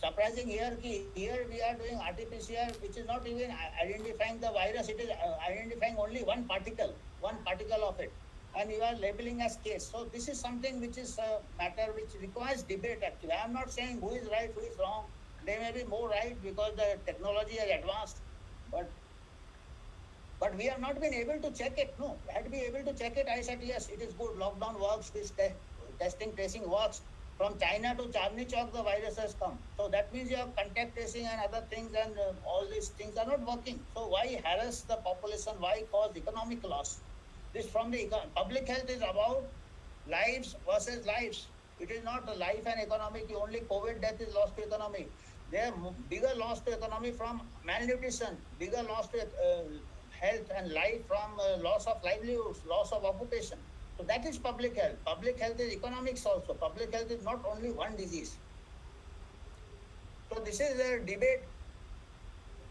surprising here. Here we are doing RT-PCR, which is not even identifying the virus. It is identifying only one particle of it, and you are labeling as case. So this is something which is a matter which requires debate. Actually, I am not saying who is right, who is wrong. They may be more right because the technology has advanced, but we have not been able to check it. No, had to be able to check it. I said, yes, it is good. Lockdown works. This testing, tracing works. From China to Chandni Chowk, the virus has come. So that means you have contact tracing and other things, and all these things are not working. So why harass the population? Why cause economic loss? This from the public health is about lives versus lives. It is not life and economic. Only COVID death is lost to economy. There are bigger loss to economy from malnutrition, bigger loss to health and life from loss of livelihoods, loss of occupation. So that is public health. Public health is economics also. Public health is not only one disease. So this is a debate.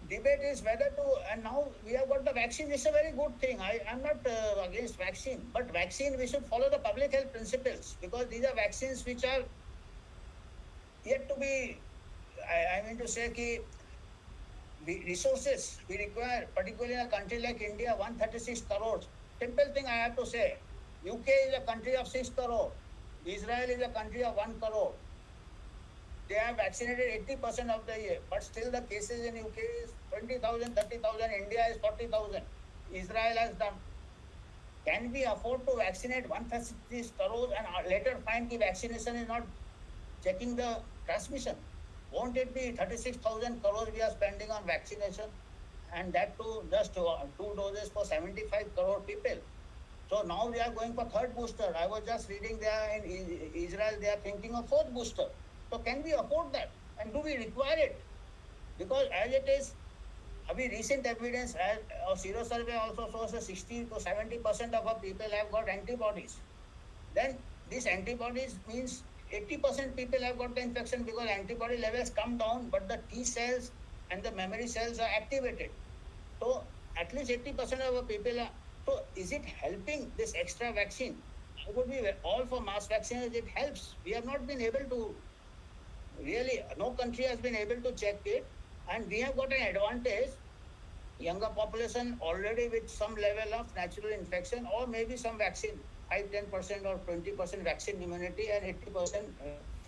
Debate is whether to, and now we have got the vaccine. It's a very good thing. I am not against vaccine, but vaccine, we should follow the public health principles, because these are vaccines which are yet to be, I mean to say, resources we require, particularly in a country like India, 136 crores. Simple thing I have to say. UK is a country of 6 crore. Israel is a country of 1 crore. They have vaccinated 80% of the year, but still the cases in UK is 20,000, 30,000. India is 40,000. Israel has done. Can we afford to vaccinate 136 crores and later find the vaccination is not checking the transmission? Won't it be 36,000 crores we are spending on vaccination, and that too just two doses for 75 crore people? So now we are going for third booster. I was just reading there in Israel, they are thinking of fourth booster. So can we afford that? And do we require it? Because as it is, recent evidence as a sero survey also shows that 60 to 70% of our people have got antibodies. Then these antibodies means 80% people have got the infection because antibody levels come down, but the T cells and the memory cells are activated. So at least 80% of our people are. So is it helping this extra vaccine? I would be all for mass vaccination. It helps. We have not been able to really, no country has been able to check it, and we have got an advantage. Younger population already with some level of natural infection or maybe some vaccine, 5-10% or 20% vaccine immunity and 80%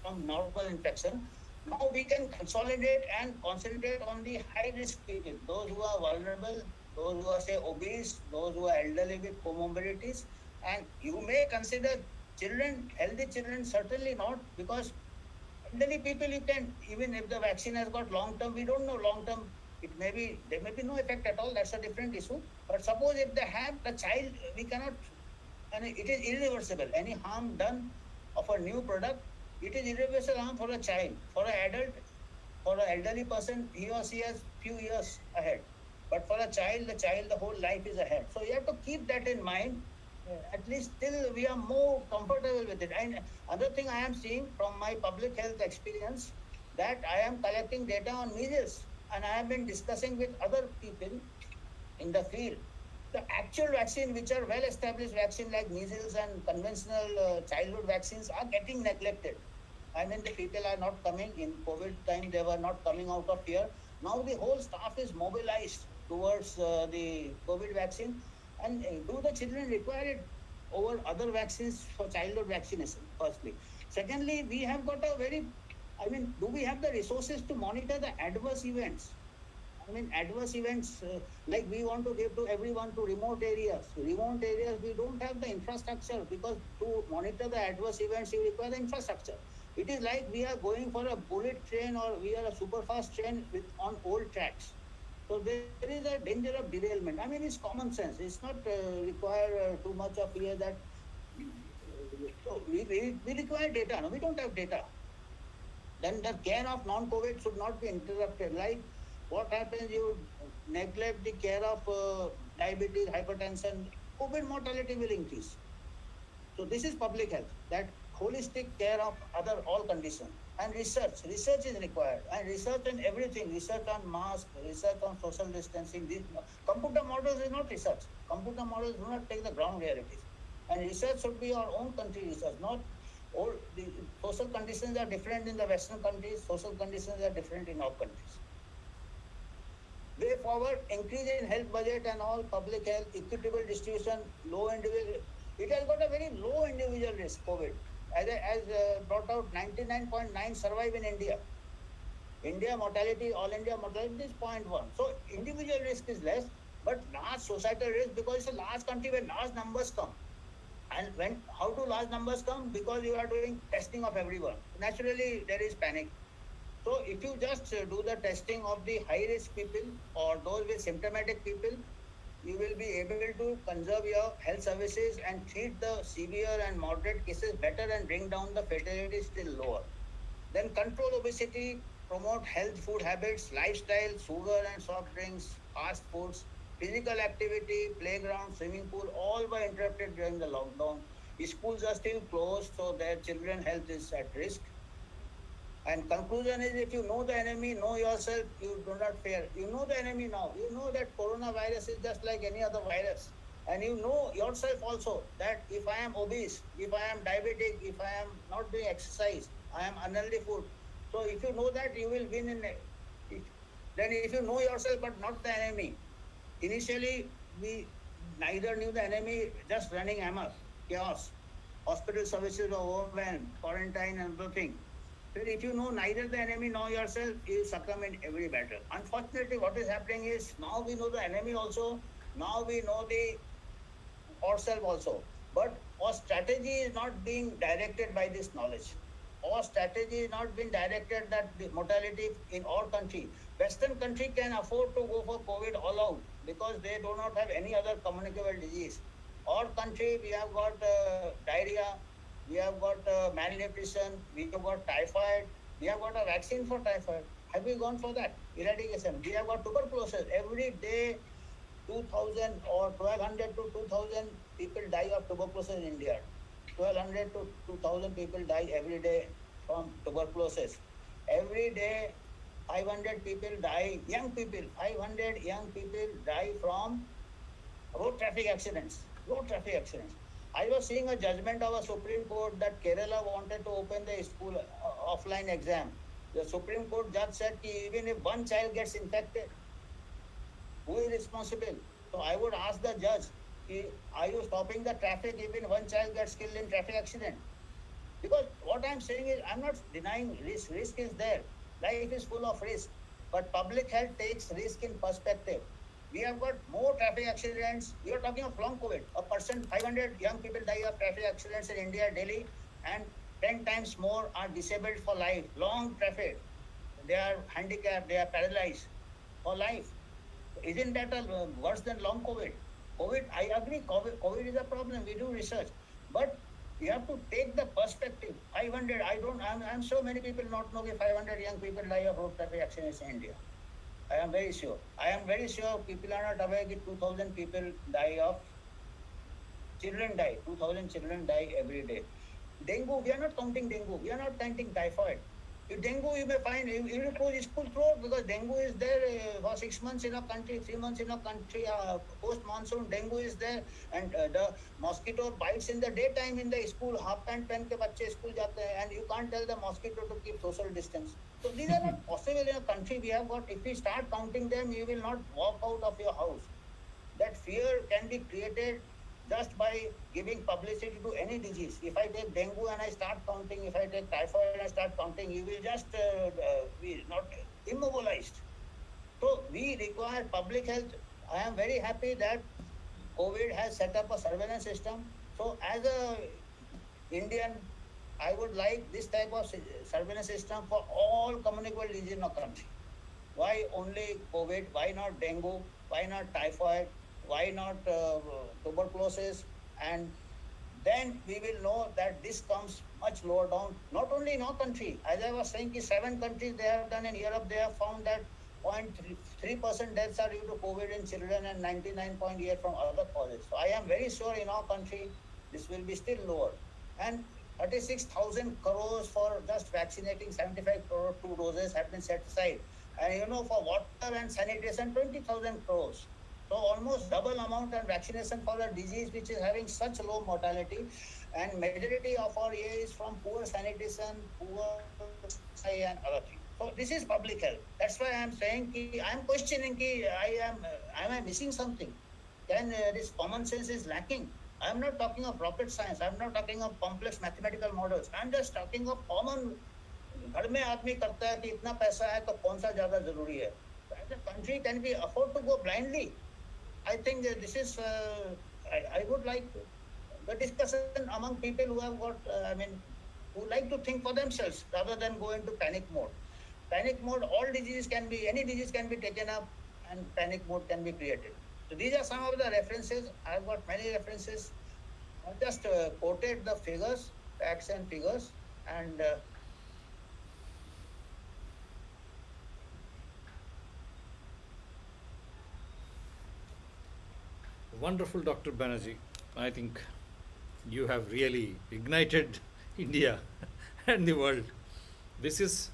from normal infection. Now we can consolidate and concentrate on the high risk people, those who are vulnerable, those who are say obese, those who are elderly with comorbidities. And you may consider children, healthy children, certainly not, because elderly people, you can, even if the vaccine has got long term, we don't know long term, it may be, there may be no effect at all, that's a different issue. But suppose if they have the child, we cannot, and it is irreversible. Any harm done of a new product, it is irreversible harm for a child. For an adult, for an elderly person, he or she has few years ahead. But for a child, the whole life is ahead. So you have to keep that in mind. At least till we are more comfortable with it. And other thing I am seeing from my public health experience, that I am collecting data on measles, and I have been discussing with other people in the field. The actual vaccine, which are well established vaccine like measles and conventional childhood vaccines, are getting neglected. I mean, the people are not coming. In COVID time, they were not coming out of fear. Now the whole staff is mobilized towards the COVID vaccine. And do the children require it over other vaccines for childhood vaccination, firstly? Secondly, we have got a very, do we have the resources to monitor the adverse events? Adverse events, like we want to give to everyone to remote areas. Remote areas, we don't have the infrastructure, because to monitor the adverse events, you require the infrastructure. It is like we are going for a bullet train, or we are a super fast train on old tracks. So there is a danger of derailment. It's common sense. It's not require too much of here that. So we require data. No, we don't have data. Then the care of non-COVID should not be interrupted. Like what happens, you neglect the care of diabetes, hypertension, COVID mortality will increase. So this is public health, that holistic care of all conditions. And research is required, and research on everything, research on mask, research on social distancing. These computer models is not research. Computer models do not take the ground realities. And research should be our own country research, not all. The social conditions are different in the Western countries, social conditions are different in our countries. Way forward, increase in health budget and all, public health, equitable distribution, low individual. It has got a very low individual risk, COVID. As brought out, 99.9 survive in India. India mortality, all India mortality is 0.1. So individual risk is less, but large societal risk, because it's a large country where large numbers come. And how do large numbers come? Because you are doing testing of everyone. Naturally, there is panic. So if you just do the testing of the high risk people or those with symptomatic people, you will be able to conserve your health services and treat the severe and moderate cases better and bring down the fatality still lower. Then control obesity, promote health food habits, lifestyle, sugar and soft drinks, fast foods, physical activity, playground, swimming pool, all were interrupted during the lockdown. Schools are still closed, so their children's health is at risk. And conclusion is, if you know the enemy, know yourself, you do not fear. You know the enemy now. You know that coronavirus is just like any other virus. And you know yourself also that if I am obese, if I am diabetic, if I am not doing exercise, I am unhealthy food. So if you know that, you will win in it. Then if you know yourself but not the enemy, initially we neither knew the enemy, just running amok. chaos. Hospital services are overwhelmed, quarantine and everything. So if you know neither the enemy nor yourself, you succumb in every battle. Unfortunately, what is happening is now we know the enemy also, now we know the ourselves also. But our strategy is not being directed by this knowledge. Our strategy is not being directed that the mortality in our country. Western country can afford to go for COVID all out because they do not have any other communicable disease. Our country, we have got diarrhea, we have got malnutrition, we have got typhoid, we have got a vaccine for typhoid. Have we gone for that? Eradication. We have got tuberculosis. Every day 2000 or 1200 to 2000 people die of tuberculosis in India. 1200 to 2000 people die every day from tuberculosis. Every day 500 people die, young people, 500 young people die from road traffic accidents. Road traffic accidents. I was seeing a judgment of a Supreme Court that Kerala wanted to open the school offline exam. The Supreme Court judge said even if one child gets infected, who is responsible? So I would ask the judge, are you stopping the traffic even one child gets killed in traffic accident? Because what I'm saying is, I'm not denying risk. Risk is there. Life is full of risk. But public health takes risk in perspective. We have got more traffic accidents. We are talking of long COVID. 500 young people die of traffic accidents in India daily, and 10 times more are disabled for life. Long traffic. They are handicapped, they are paralyzed for life. Isn't that worse than long COVID? COVID, I agree, COVID is a problem. We do research. But you have to take the perspective. 500, I'm sure many people not know if 500 young people die of road traffic accidents in India. I am very sure. I am very sure people are not aware that 2000 people die of, children die. 2000 children die every day. Dengue, we are not counting dengue. We are not counting typhoid. If dengue, you may find, you will close school throughout because dengue is there for 6 months in a country, 3 months in a country, post-monsoon, dengue is there, and the mosquito bites in the daytime in the school, half pant pen ke bacche school jate hain, and you can't tell the mosquito to keep social distance. So these are not possible in a country. We have got, if we start counting them, you will not walk out of your house. That fear can be created just by giving publicity to any disease. If I take dengue and I start counting, if I take typhoid and I start counting, you will just be not immobilized. So we require public health. I am very happy that COVID has set up a surveillance system. So as a Indian, I would like this type of surveillance system for all communicable diseases in our country. Why only COVID? Why not dengue? Why not typhoid? Why not tuberculosis? And then we will know that this comes much lower down, not only in our country. As I was saying, 7 countries they have done in Europe, they have found that 0.3% deaths are due to COVID in children and 99.8% from other causes. So I am very sure in our country, this will be still lower. And 36,000 crores for just vaccinating 75 crore 2 doses have been set aside. And for water and sanitation, 20,000 crores. So almost double amount and vaccination for a disease which is having such low mortality, and majority of our area is from poor sanitation, poor and other things. So this is public health. That's why I am saying I am questioning am I missing something? Then this common sense is lacking. I am not talking of rocket science. I am not talking of complex mathematical models. I am just talking of common. घर में आदमी करता है कि इतना पैसा है तो कौन सा ज्यादा जरूरी है? As a country, can we afford to go blindly? I think this is, I would like the discussion among people who have got, who like to think for themselves rather than go into panic mode. Panic mode, any disease can be taken up and panic mode can be created. So these are some of the references. I've got many references. I just quoted the figures, facts and figures, and Wonderful, Dr. Banerjee. I think you have really ignited India and the world. This is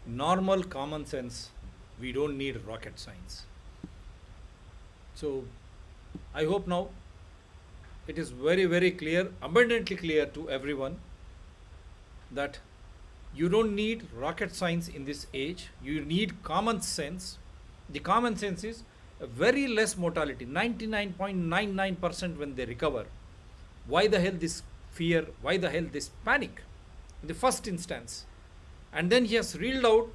normal common sense. We don't need rocket science. So I hope now it is very, very clear, abundantly clear to everyone that you don't need rocket science in this age. You need common sense. The common sense is a very less mortality, 99.99% when they recover. Why the hell this fear? Why the hell this panic? In the first instance. And then he has reeled out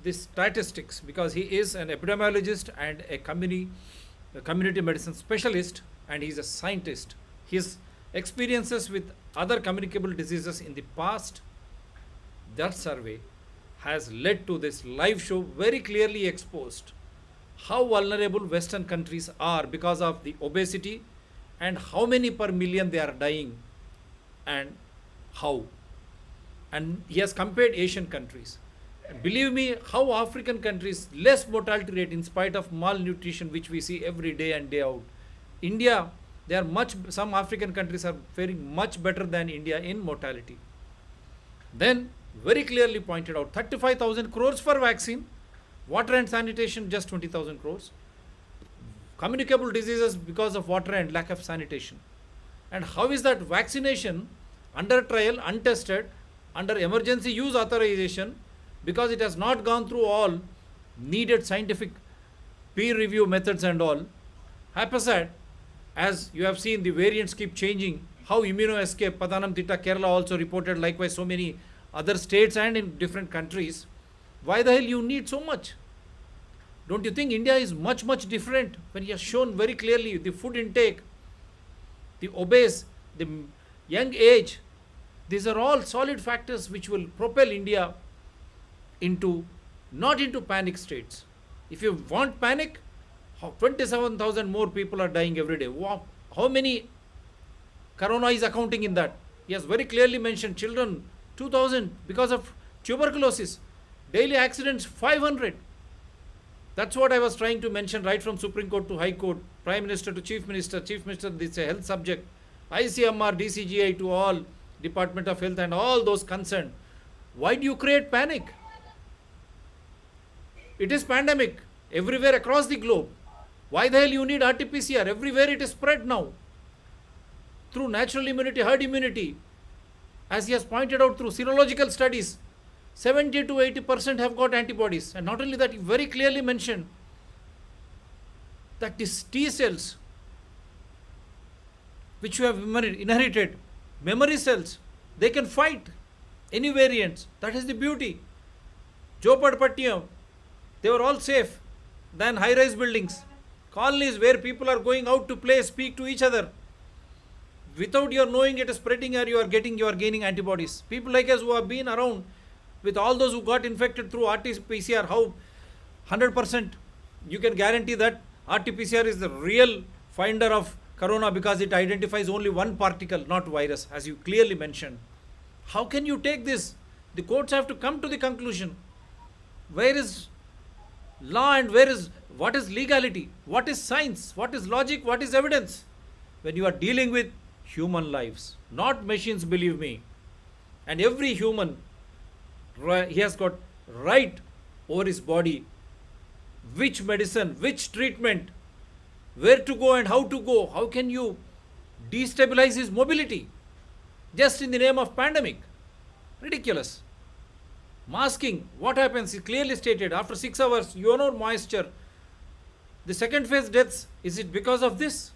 the statistics because he is an epidemiologist and a community medicine specialist, and he's a scientist. His experiences with other communicable diseases in the past, that survey has led to this live show very clearly exposed how vulnerable Western countries are because of the obesity and how many per million they are dying and how. And he has compared Asian countries. And believe me, how African countries less mortality rate in spite of malnutrition, which we see every day and day out. India, some African countries are faring much better than India in mortality. Then very clearly pointed out 35,000 crores for vaccine, water and sanitation just 20,000 crores, communicable diseases because of water and lack of sanitation. And how is that vaccination under trial, untested, under emergency use authorization, because it has not gone through all needed scientific peer review methods and all, haphazard, as you have seen the variants keep changing, how immunoescape, Pathanamthitta, Kerala also reported, likewise so many other states and in different countries. Why the hell you need so much? Don't you think India is much, much different when he has shown very clearly the food intake, the obese, the young age? These are all solid factors which will propel India not into panic states. If you want panic, 27,000 more people are dying every day. Wow. How many corona is accounting in that? He has very clearly mentioned children, 2,000 because of tuberculosis. Daily accidents, 500. That's what I was trying to mention right from Supreme Court to High Court, Prime Minister to Chief Minister, this is a health subject, ICMR, DCGI to all, Department of Health and all those concerned. Why do you create panic? It is pandemic everywhere across the globe. Why the hell you need RT-PCR? Everywhere it is spread now. Through natural immunity, herd immunity. As he has pointed out through serological studies, 70 to 80% have got antibodies. And not only that, he very clearly mentioned that these T cells, which you have inherited, memory cells, they can fight any variants. That is the beauty. Jhopadpattiam, they were all safe than high-rise buildings. Colonies where people are going out to play, speak to each other. Without your knowing it is spreading, or you are gaining antibodies. People like us who have been around with all those who got infected through RT-PCR, how 100% you can guarantee that RT-PCR is the real finder of corona because it identifies only one particle, not virus, as you clearly mentioned. How can you take this? The courts have to come to the conclusion. Where is law and what is legality? What is science? What is logic? What is evidence? When you are dealing with human lives, not machines, believe me. And every human, he has got right over his body, which medicine, which treatment, where to go and how to go. How can you destabilize his mobility just in the name of pandemic? Ridiculous. Masking, what happens is clearly stated. After 6 hours, you know moisture. The second phase deaths, is it because of this?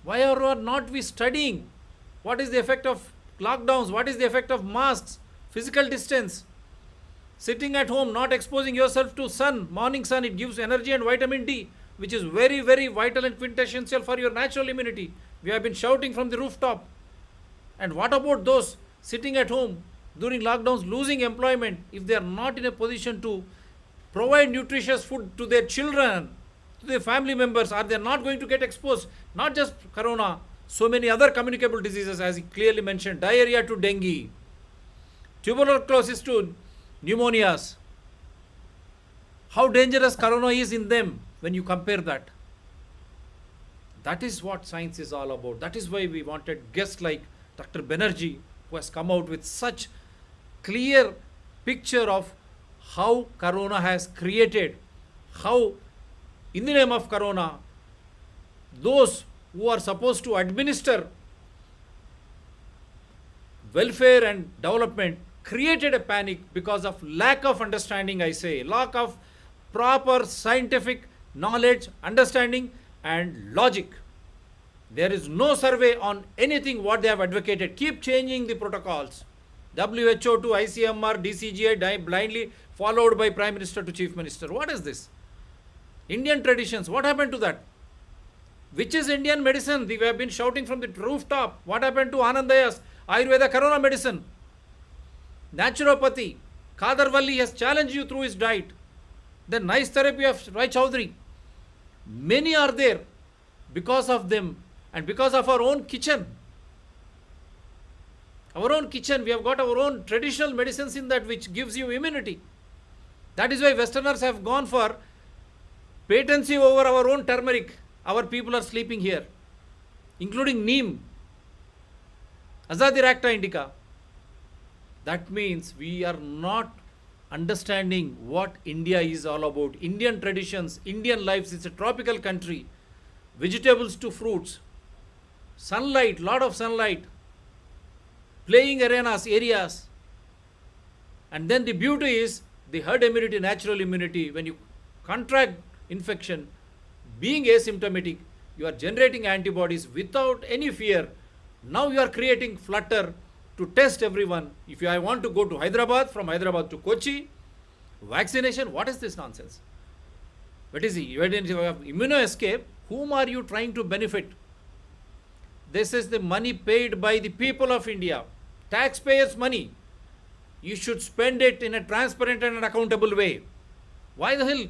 Why are not we studying? What is the effect of lockdowns? What is the effect of masks? Physical distance. Sitting at home, not exposing yourself to sun, morning sun, it gives energy and vitamin D, which is very, very vital and quintessential for your natural immunity. We have been shouting from the rooftop. And what about those sitting at home during lockdowns, losing employment, if they are not in a position to provide nutritious food to their children, to their family members, are they not going to get exposed? Not just corona, so many other communicable diseases, as he clearly mentioned, diarrhea to dengue, tuberculosis to pneumonias. How dangerous corona is in them when you compare that. That is what science is all about. That is why we wanted guests like Dr. Banerjee, who has come out with such clear picture of how corona has created, how in the name of corona, those who are supposed to administer welfare and development created a panic because of lack of understanding, I say, lack of proper scientific knowledge, understanding and logic. There is no survey on anything what they have advocated. Keep changing the protocols. WHO to ICMR, DCGI blindly followed by Prime Minister to Chief Minister. What is this? Indian traditions, what happened to that? Which is Indian medicine? We have been shouting from the rooftop. What happened to Anandaya's Ayurveda Corona medicine? Naturopathy. Kadarvalli has challenged you through his diet. The nice therapy of Rai Chaudhary. Many are there because of them and because of our own kitchen. Our own kitchen, we have got our own traditional medicines in that which gives you immunity. That is why Westerners have gone for patency over our own turmeric. Our people are sleeping here, including neem, Azadiracta indica. That means we are not understanding what India is all about. Indian traditions, Indian lives, it's a tropical country. Vegetables to fruits, sunlight, lot of sunlight, playing areas. And then the beauty is the herd immunity, natural immunity. When you contract infection, being asymptomatic, you are generating antibodies without any fear. Now you are creating flutter to test everyone. If I want to go to Hyderabad, from Hyderabad to Kochi, vaccination, what is this nonsense? What is it? When you have immuno-escape, whom are you trying to benefit? This is the money paid by the people of India. Taxpayers' money. You should spend it in a transparent and an accountable way. Why the hell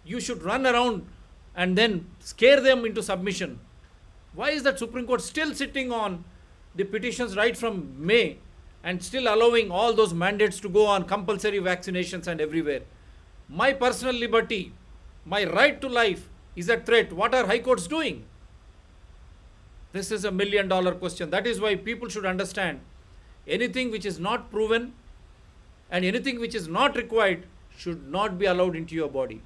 you should run around and then scare them into submission? Why is that Supreme Court still sitting on the petitions right from May and still allowing all those mandates to go on compulsory vaccinations and everywhere? My personal liberty, my right to life is at threat. What are high courts doing? This is $1 million question. That is why people should understand anything which is not proven and anything which is not required should not be allowed into your body.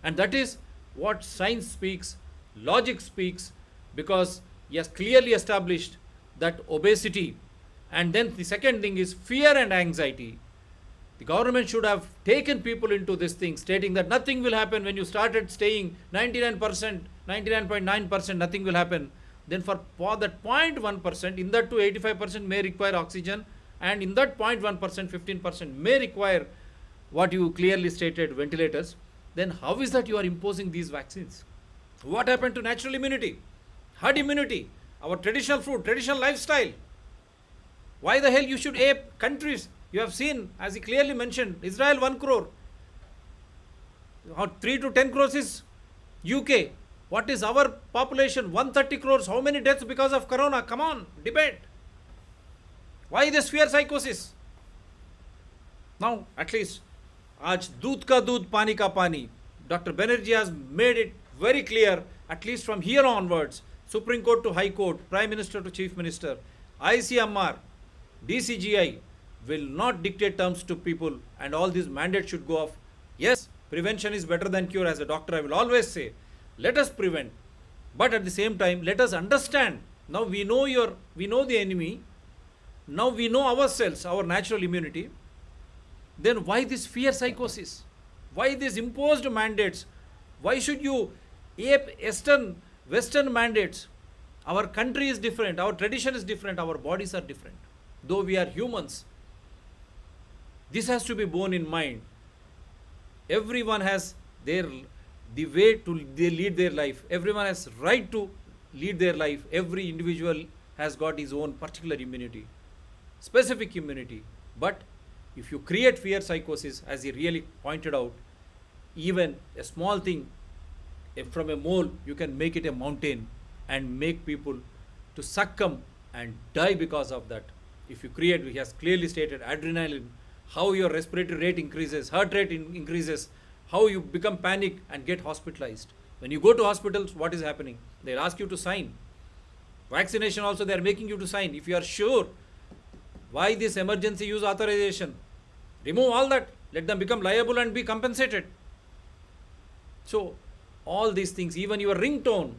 And that is what science speaks, logic speaks, because he has clearly established that obesity, and then the second thing is fear and anxiety. The government should have taken people into this thing, stating that nothing will happen when you started staying 99%, 99.9%, nothing will happen. Then for that 0.1%, in that too 85% may require oxygen, and in that 0.1%, 15% may require what you clearly stated, ventilators. Then how is that you are imposing these vaccines? What happened to natural immunity, herd immunity, our traditional food, traditional lifestyle? Why the hell you should ape countries? You have seen, as he clearly mentioned, Israel 1 crore. 3 to 10 crores is UK. What is our population? 130 crores. How many deaths because of corona? Come on, debate. Why this fear psychosis? Now, at least, आज दूध का दूध पानी का पानी. Dr. Banerjee has made it very clear, at least from here onwards, Supreme Court to High Court, Prime Minister to Chief Minister, ICMR, DCGI will not dictate terms to people, and all these mandates should go off. Yes, prevention is better than cure. As a doctor, I will always say, let us prevent. But at the same time, let us understand. Now we know the enemy. Now we know ourselves, our natural immunity. Then why this fear psychosis? Why these imposed mandates? Why should you ape Western mandates? Our country is different, our tradition is different, our bodies are different. Though we are humans, this has to be borne in mind. Everyone has the way to lead their life. Everyone has right to lead their life. Every individual has got his own particular immunity, specific immunity. But if you create fear psychosis, as he really pointed out, even a small thing, from a mole, you can make it a mountain and make people to succumb and die because of that. If you create, he has clearly stated, adrenaline, how your respiratory rate increases, heart rate increases, how you become panic and get hospitalized. When you go to hospitals, what is happening? They'll ask you to sign. Vaccination also, they are making you to sign. If you are sure, why this emergency use authorization? Remove all that. Let them become liable and be compensated. So, all these things, even your ringtone,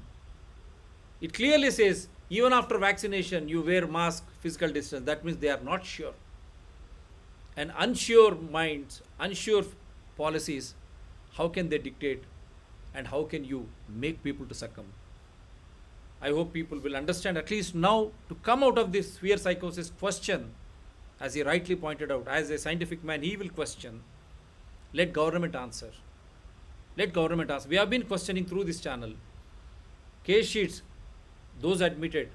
it clearly says, even after vaccination, you wear mask, physical distance. That means they are not sure. And unsure minds, unsure policies, how can they dictate and how can you make people to succumb? I hope people will understand at least now to come out of this fear psychosis question, as he rightly pointed out, as a scientific man, he will question. Let government answer. Let government answer. We have been questioning through this channel. Case sheets, those admitted.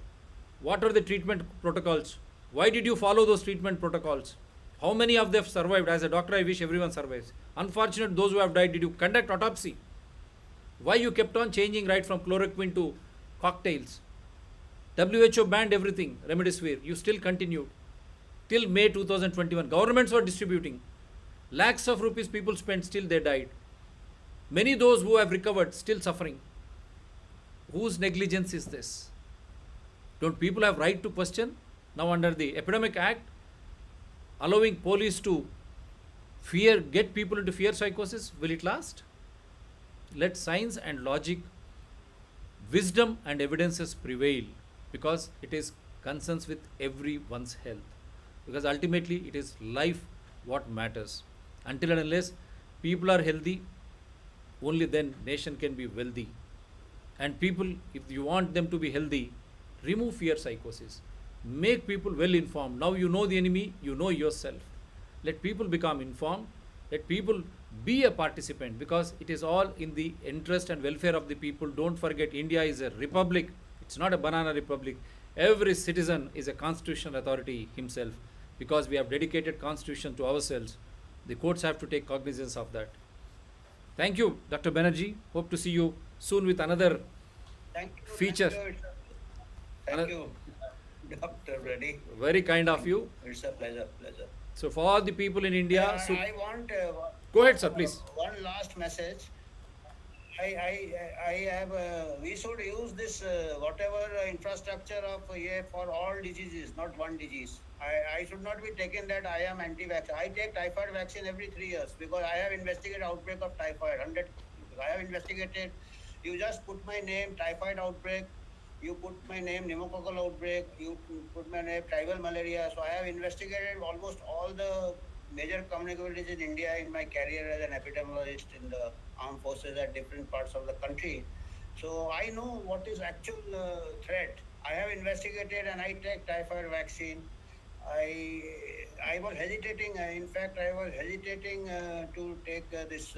What are the treatment protocols? Why did you follow those treatment protocols? How many of them survived? As a doctor, I wish everyone survives. Unfortunate, those who have died, did you conduct autopsy? Why you kept on changing right from chloroquine to cocktails? WHO banned everything, remdesivir. You still continued. Till May 2021, governments were distributing. Lakhs of rupees people spent, still they died. Many those who have recovered, still suffering. Whose negligence is this? Don't people have right to question? Now under the Epidemic Act, allowing police to get people into fear psychosis, will it last? Let science and logic, wisdom and evidences prevail, because it is concerns with everyone's health. Because ultimately it is life what matters. Until and unless people are healthy, only then nation can be wealthy. And people, if you want them to be healthy, remove fear psychosis. Make people well informed. Now you know the enemy, you know yourself. Let people become informed. Let people be a participant, because it is all in the interest and welfare of the people. Don't forget, India is a republic. It's not a banana republic. Every citizen is a constitutional authority himself, because we have dedicated constitution to ourselves. The courts have to take cognizance of that. Thank you, Dr. Banerjee. Hope to see you soon with another feature. Thank you, Dr. Reddy. Very kind of you. It's a pleasure. So for all the people in India, I want go ahead, sir, please. One last message. I have. We should use this whatever infrastructure of for all diseases, not one disease. I should not be taking that I am anti-vax. I take typhoid vaccine every 3 years, because I have investigated outbreak of typhoid. 100. I have investigated. You just put my name, typhoid outbreak. You put my name, pneumococcal outbreak. You put my name, tribal malaria. So I have investigated almost all the major communicabilities in India in my career as an epidemiologist in the armed forces at different parts of the country. So I know what is actual threat. I have investigated and I take typhoid vaccine. I was hesitating. In fact, I was hesitating to take this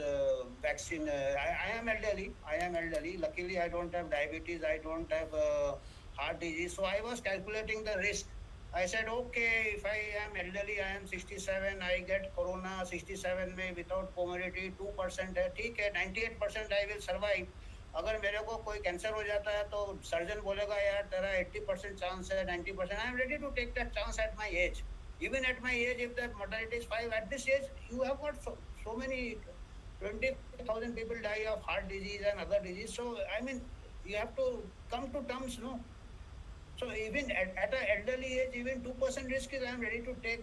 vaccine. I am elderly. Luckily, I don't have diabetes. I don't have heart disease. So I was calculating the risk. I said, okay, if I am elderly, I am 67, I get corona 67 में without comorbidity 2% है, ठीक है, 98% I will survive. अगर मेरे को कोई cancer हो जाता है तो सर्जन बोलेगा यार तेरा 80% चांस है, 90%. I am ready to take that chance at my age. Even at my age, if that mortality is 5, at this age, you have got so many, 20,000 people die of heart disease and other disease. So, I mean, you have to come to terms, no? So even at an elderly age, even 2% risk is I am ready to take.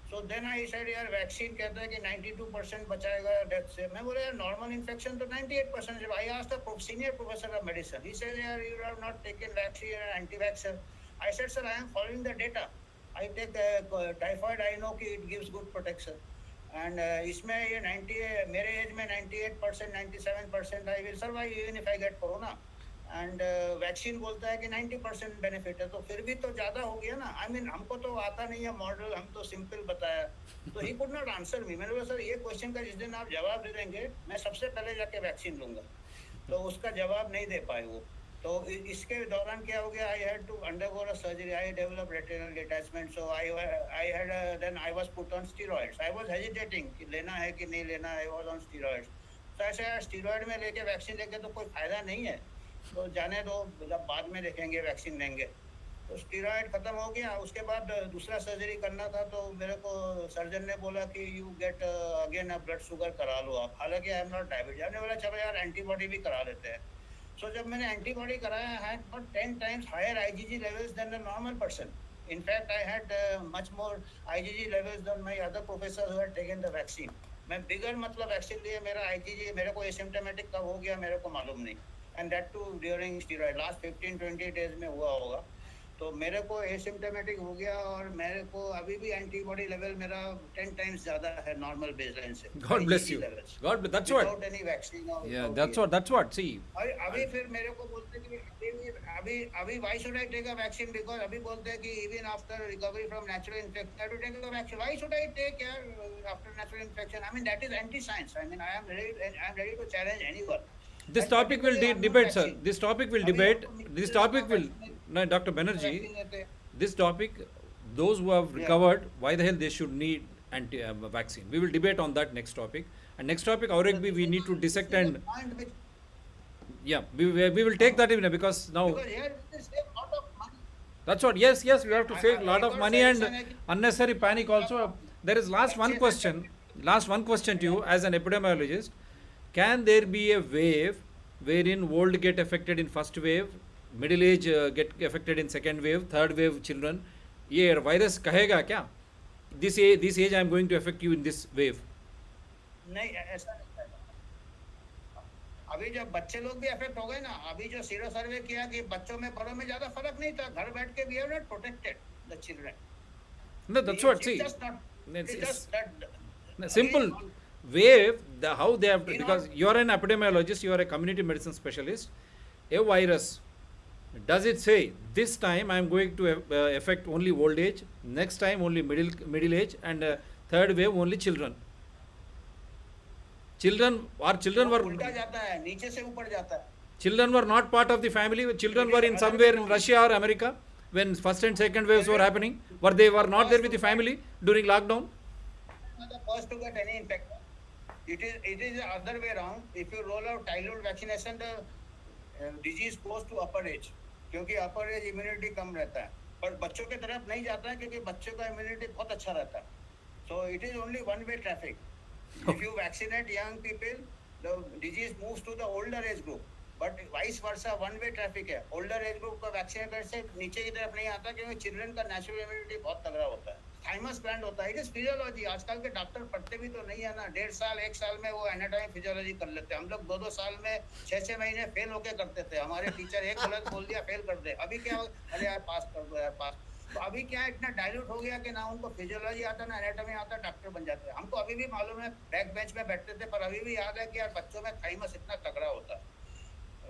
So then I said, यार vaccine कहता है कि 92% बचाएगा death से. मैं बोला यार normal infection तो 98%. I asked the senior professor of medicine. He said, यार you have not taken vaccine and anti-vaxxer. I said, sir, I am following the data. I take typhoid. I know कि it gives good protection. And इसमें ये 90 मेरे age में 98%, 97% I will survive even if I get corona. And vaccine बोलता है कि 90% benefit है, तो फिर भी तो ज़्यादा हो गया ना. आई मीन हमको तो आता नहीं है मॉडल, हम तो सिंपल बताया. तो he could not answer me. मैंने बोला सर ये क्वेश्चन का जिस दिन आप जवाब दे देंगे मैं सबसे पहले जाके वैक्सीन लूँगा. तो उसका जवाब नहीं दे पाए वो. तो इसके दौरान क्या हो गया, I had to undergo a surgery. I develop retinal detachment. So I had then I was put on steroids. I was hesitating कि लेना है कि नहीं लेना. I was on steroids. तो ऐसे स्टीरॉइड में लेके वैक्सीन लेके तो कोई फायदा नहीं है, तो जाने दो, जब बाद में देखेंगे वैक्सीन लेंगे. तो स्टीरॉइड खत्म हो गया. उसके बाद दूसरा सर्जरी करना था, तो मेरे को सर्जन ने बोला कि you get again a blood sugar करा लो आप. हालांकि आई एम नॉट डायबिटीज. हमने बोला चलो यार एंटीबॉडी भी करा लेते हैं. सो जब मैंने एंटीबॉडी कराया, I had got 10 times higher IgG levels than a normal person. In fact, I had much more IgG levels than my other professors who had taken the vaccine. मैं बिगर मतलब वैक्सीन लिए मेरा IgG मेरे को asymptomatic कब हो गया मेरे को मालूम नहीं. And that too during steroid. Last 15-20 days में हुआ होगा. तो मेरे को एसिम्टोमेटिक हो गया और मेरे को अभी भी एंटीबॉडी लेवल मेरा 10 टाइम्स ज्यादा है नॉर्मल बेसलाइन से. God bless IgG you. levels. God bless. That's Without what. any vaccine or Yeah, without that's ये. what. That's what. See, और अभी फिर मेरे को बोलते हैं कि अभी why should I take a vaccine, because अभी बोलते हैं कि even after recovery from natural infection I have to take a vaccine. Why should I take after natural infection? I mean, that is anti-science. I mean, I am ready to challenge anyone. this topic will debate, sir. This topic will debate. This topic will. No, Dr. Banerjee. This topic, those who have recovered, why the hell they should need vaccine? We will debate on that next topic. And next topic, we need to dissect and we will take that in because now. Because here we save a lot of money. That's what. Yes, we have to save a lot of money and unnecessary panic also. There is last one question to you as an epidemiologist. Can there be a wave wherein old get affected in first wave, middle age get affected in second wave, third wave children? ये virus कहेगा क्या? This age I am going to affect you in this wave. नहीं, ऐसा नहीं कहेगा. अभी जब बच्चे लोग भी अफेक्ट हो गए ना, अभी जो सीरो सर्वे किया कि बच्चों में बड़ों में ज्यादा फर्क नहीं था, घर बैठ के we have not protected the children. No, that's what. See, It's just that simple wave. How they have to, because you are an epidemiologist, you are a community medicine specialist. A virus, does it say this time I am going to affect only old age, next time only middle age, and third wave only children? Children were उल्टा जाता है, नीचे से ऊपर जाता है. Children were not part of the family. Children were in somewhere in Russia or America when first and second waves were happening. They were not there with the family during lockdown. The first to get any infection. It is the other way around. If you roll out childhood vaccination, the disease goes to upper age, क्योंकि upper age immunity कम रहता है. पर बच्चों के तरफ नहीं जाता है क्योंकि बच्चों का immunity बहुत अच्छा रहता है. So it is only one way traffic. If you vaccinate young people, the disease moves to the older age group. But vice versa, one way traffic है. Older age group का वैक्सीन करने से नीचे की तरफ नहीं आता क्योंकि चिल्ड्रन का नेचुरल इम्यूनिटी बहुत तगड़ा होता है. थाइमस ग्लैंड होता है. It is physiology. आजकल के डॉक्टर पढ़ते भी तो नहीं है ना. 1.5 साल 1 साल में वो एनाटॉमी फिजियोलॉजी कर लेते हैं. हम लोग 2-2 साल में 6-6 महीने फेल होके करते थे. हमारे टीचर एक गलत बोल दिया फेल कर दे. अभी क्या, अरे यार पास कर दो यार पास. तो अभी क्या इतना डाइल्यूट हो गया कि ना उनको फिजियोलॉजी आता ना एनाटॉमी आता, डॉक्टर बन जाते हैं. हमको अभी भी मालूम है, बैक बेंच में बैठते थे, पर अभी भी याद है कि यार बच्चों में थाइमस इतना तगड़ा होता है,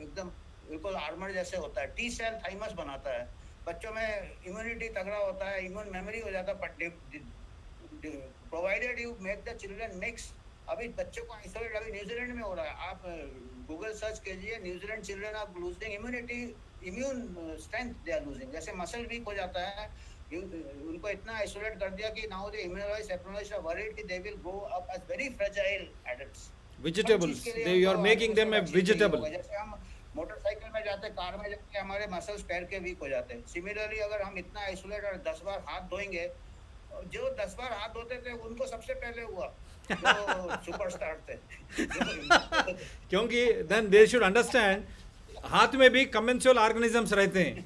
एकदम बिल्कुल आर्मर जैसे होता है. टी सेल थाइमस बनाता है. बच्चों में इम्यूनिटी तगड़ा होता है, इम्यून मेमोरी हो जाता है. Provided you make the children mix. अभी बच्चों को आइसोलेट अभी न्यूजीलैंड में हो रहा है. आप गूगल सर्च कीजिए, New Zealand children are losing immunity, immune strength they are losing. जैसे मसल वीक हो जाता है, उनको इतना आइसोलेट कर दिया कि now the immunologist epidemiologist are worried कि they will grow up as very fragile adults. Vegetables. You are making them a vegetable. जैसे हम मोटरसाइकिल में जाते, कार में जाते, हमारे मसल्स पैर के वीक हो जाते हैं. सिमिलरली अगर हम इतना आइसोलेट और 10 बार हाथ धोएंगे, जो 10 बार हाथ धोते थे उनको सबसे पहले हुआ जो सुपरस्टार थे. क्योंकि then they should understand, हाथ में भी कमेंसुअल ऑर्गेनिजम्स रहते हैं.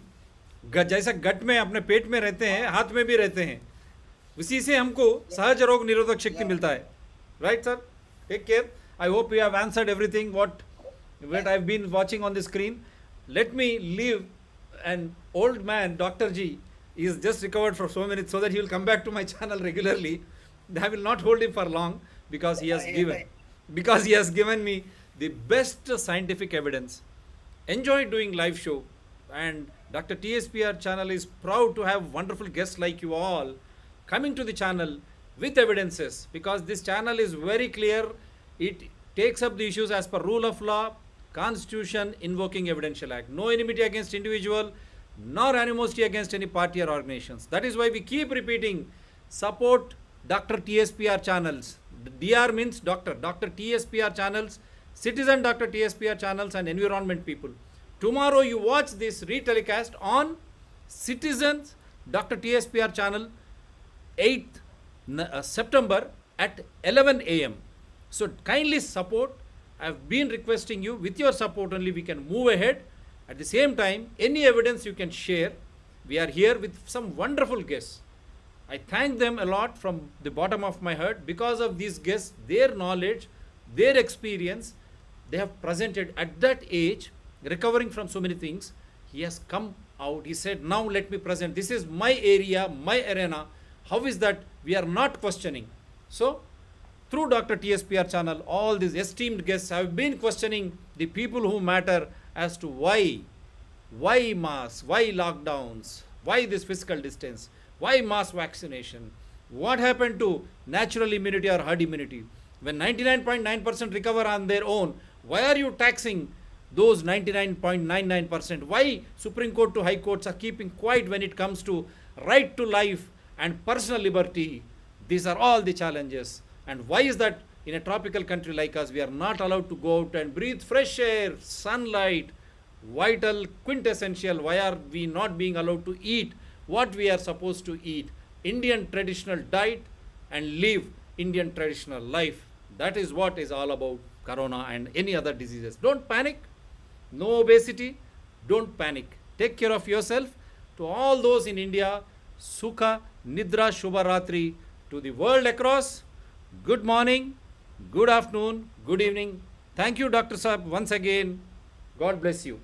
जैसा गट में अपने पेट में रहते हैं, हाथ में भी रहते हैं. उसी से हमको सहज रोग निरोधक शक्ति मिलता है. Right sir? Take care. I hope you have answered everything what I've been watching on the screen. Let me leave an old man, Dr. G. He is just recovered for so minutes so that he will come back to my channel regularly. I will not hold him for long because he has given me the best scientific evidence. Enjoy doing live show, and Dr. TSPR channel is proud to have wonderful guests like you all coming to the channel with evidences, because this channel is very clear. It takes up the issues as per rule of law, constitution, invoking evidential act. No enmity against individual, nor animosity against any party or organizations. That is why we keep repeating, support Dr. TSPR channels. DR means doctor. Dr. TSPR channels, citizen Dr. TSPR channels, and environment people. Tomorrow you watch this retelecast on Citizens Dr. TSPR channel, 8th September at 11 a.m. So kindly support. I have been requesting you, with your support only we can move ahead. At the same time, any evidence you can share. We are here with some wonderful guests. I thank them a lot from the bottom of my heart. Because of these guests, their knowledge, their experience, they have presented at that age, recovering from so many things. He has come out. He said, now let me present. This is my area, my arena. How is that we are not questioning? So, through Dr. TSPR channel, all these esteemed guests have been questioning the people who matter as to why masks, why lockdowns, why this physical distance, why mass vaccination, what happened to natural immunity or herd immunity. When 99.9% recover on their own, why are you taxing those 99.99%? Why Supreme Court to High Courts are keeping quiet when it comes to right to life and personal liberty? These are all the challenges. And why is that in a tropical country like us, we are not allowed to go out and breathe fresh air, sunlight, vital, quintessential? Why are we not being allowed to eat what we are supposed to eat? Indian traditional diet and live Indian traditional life. That is what is all about corona and any other diseases. Don't panic. No obesity. Don't panic. Take care of yourself. To all those in India, Sukha, Nidra, Shubha Ratri. To the world across, good morning, good afternoon, good evening. Thank you, Dr. Saab, once again. God bless you.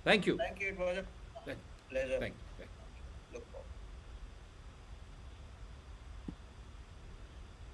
Thank you. Thank you. It was a pleasure. Thank you.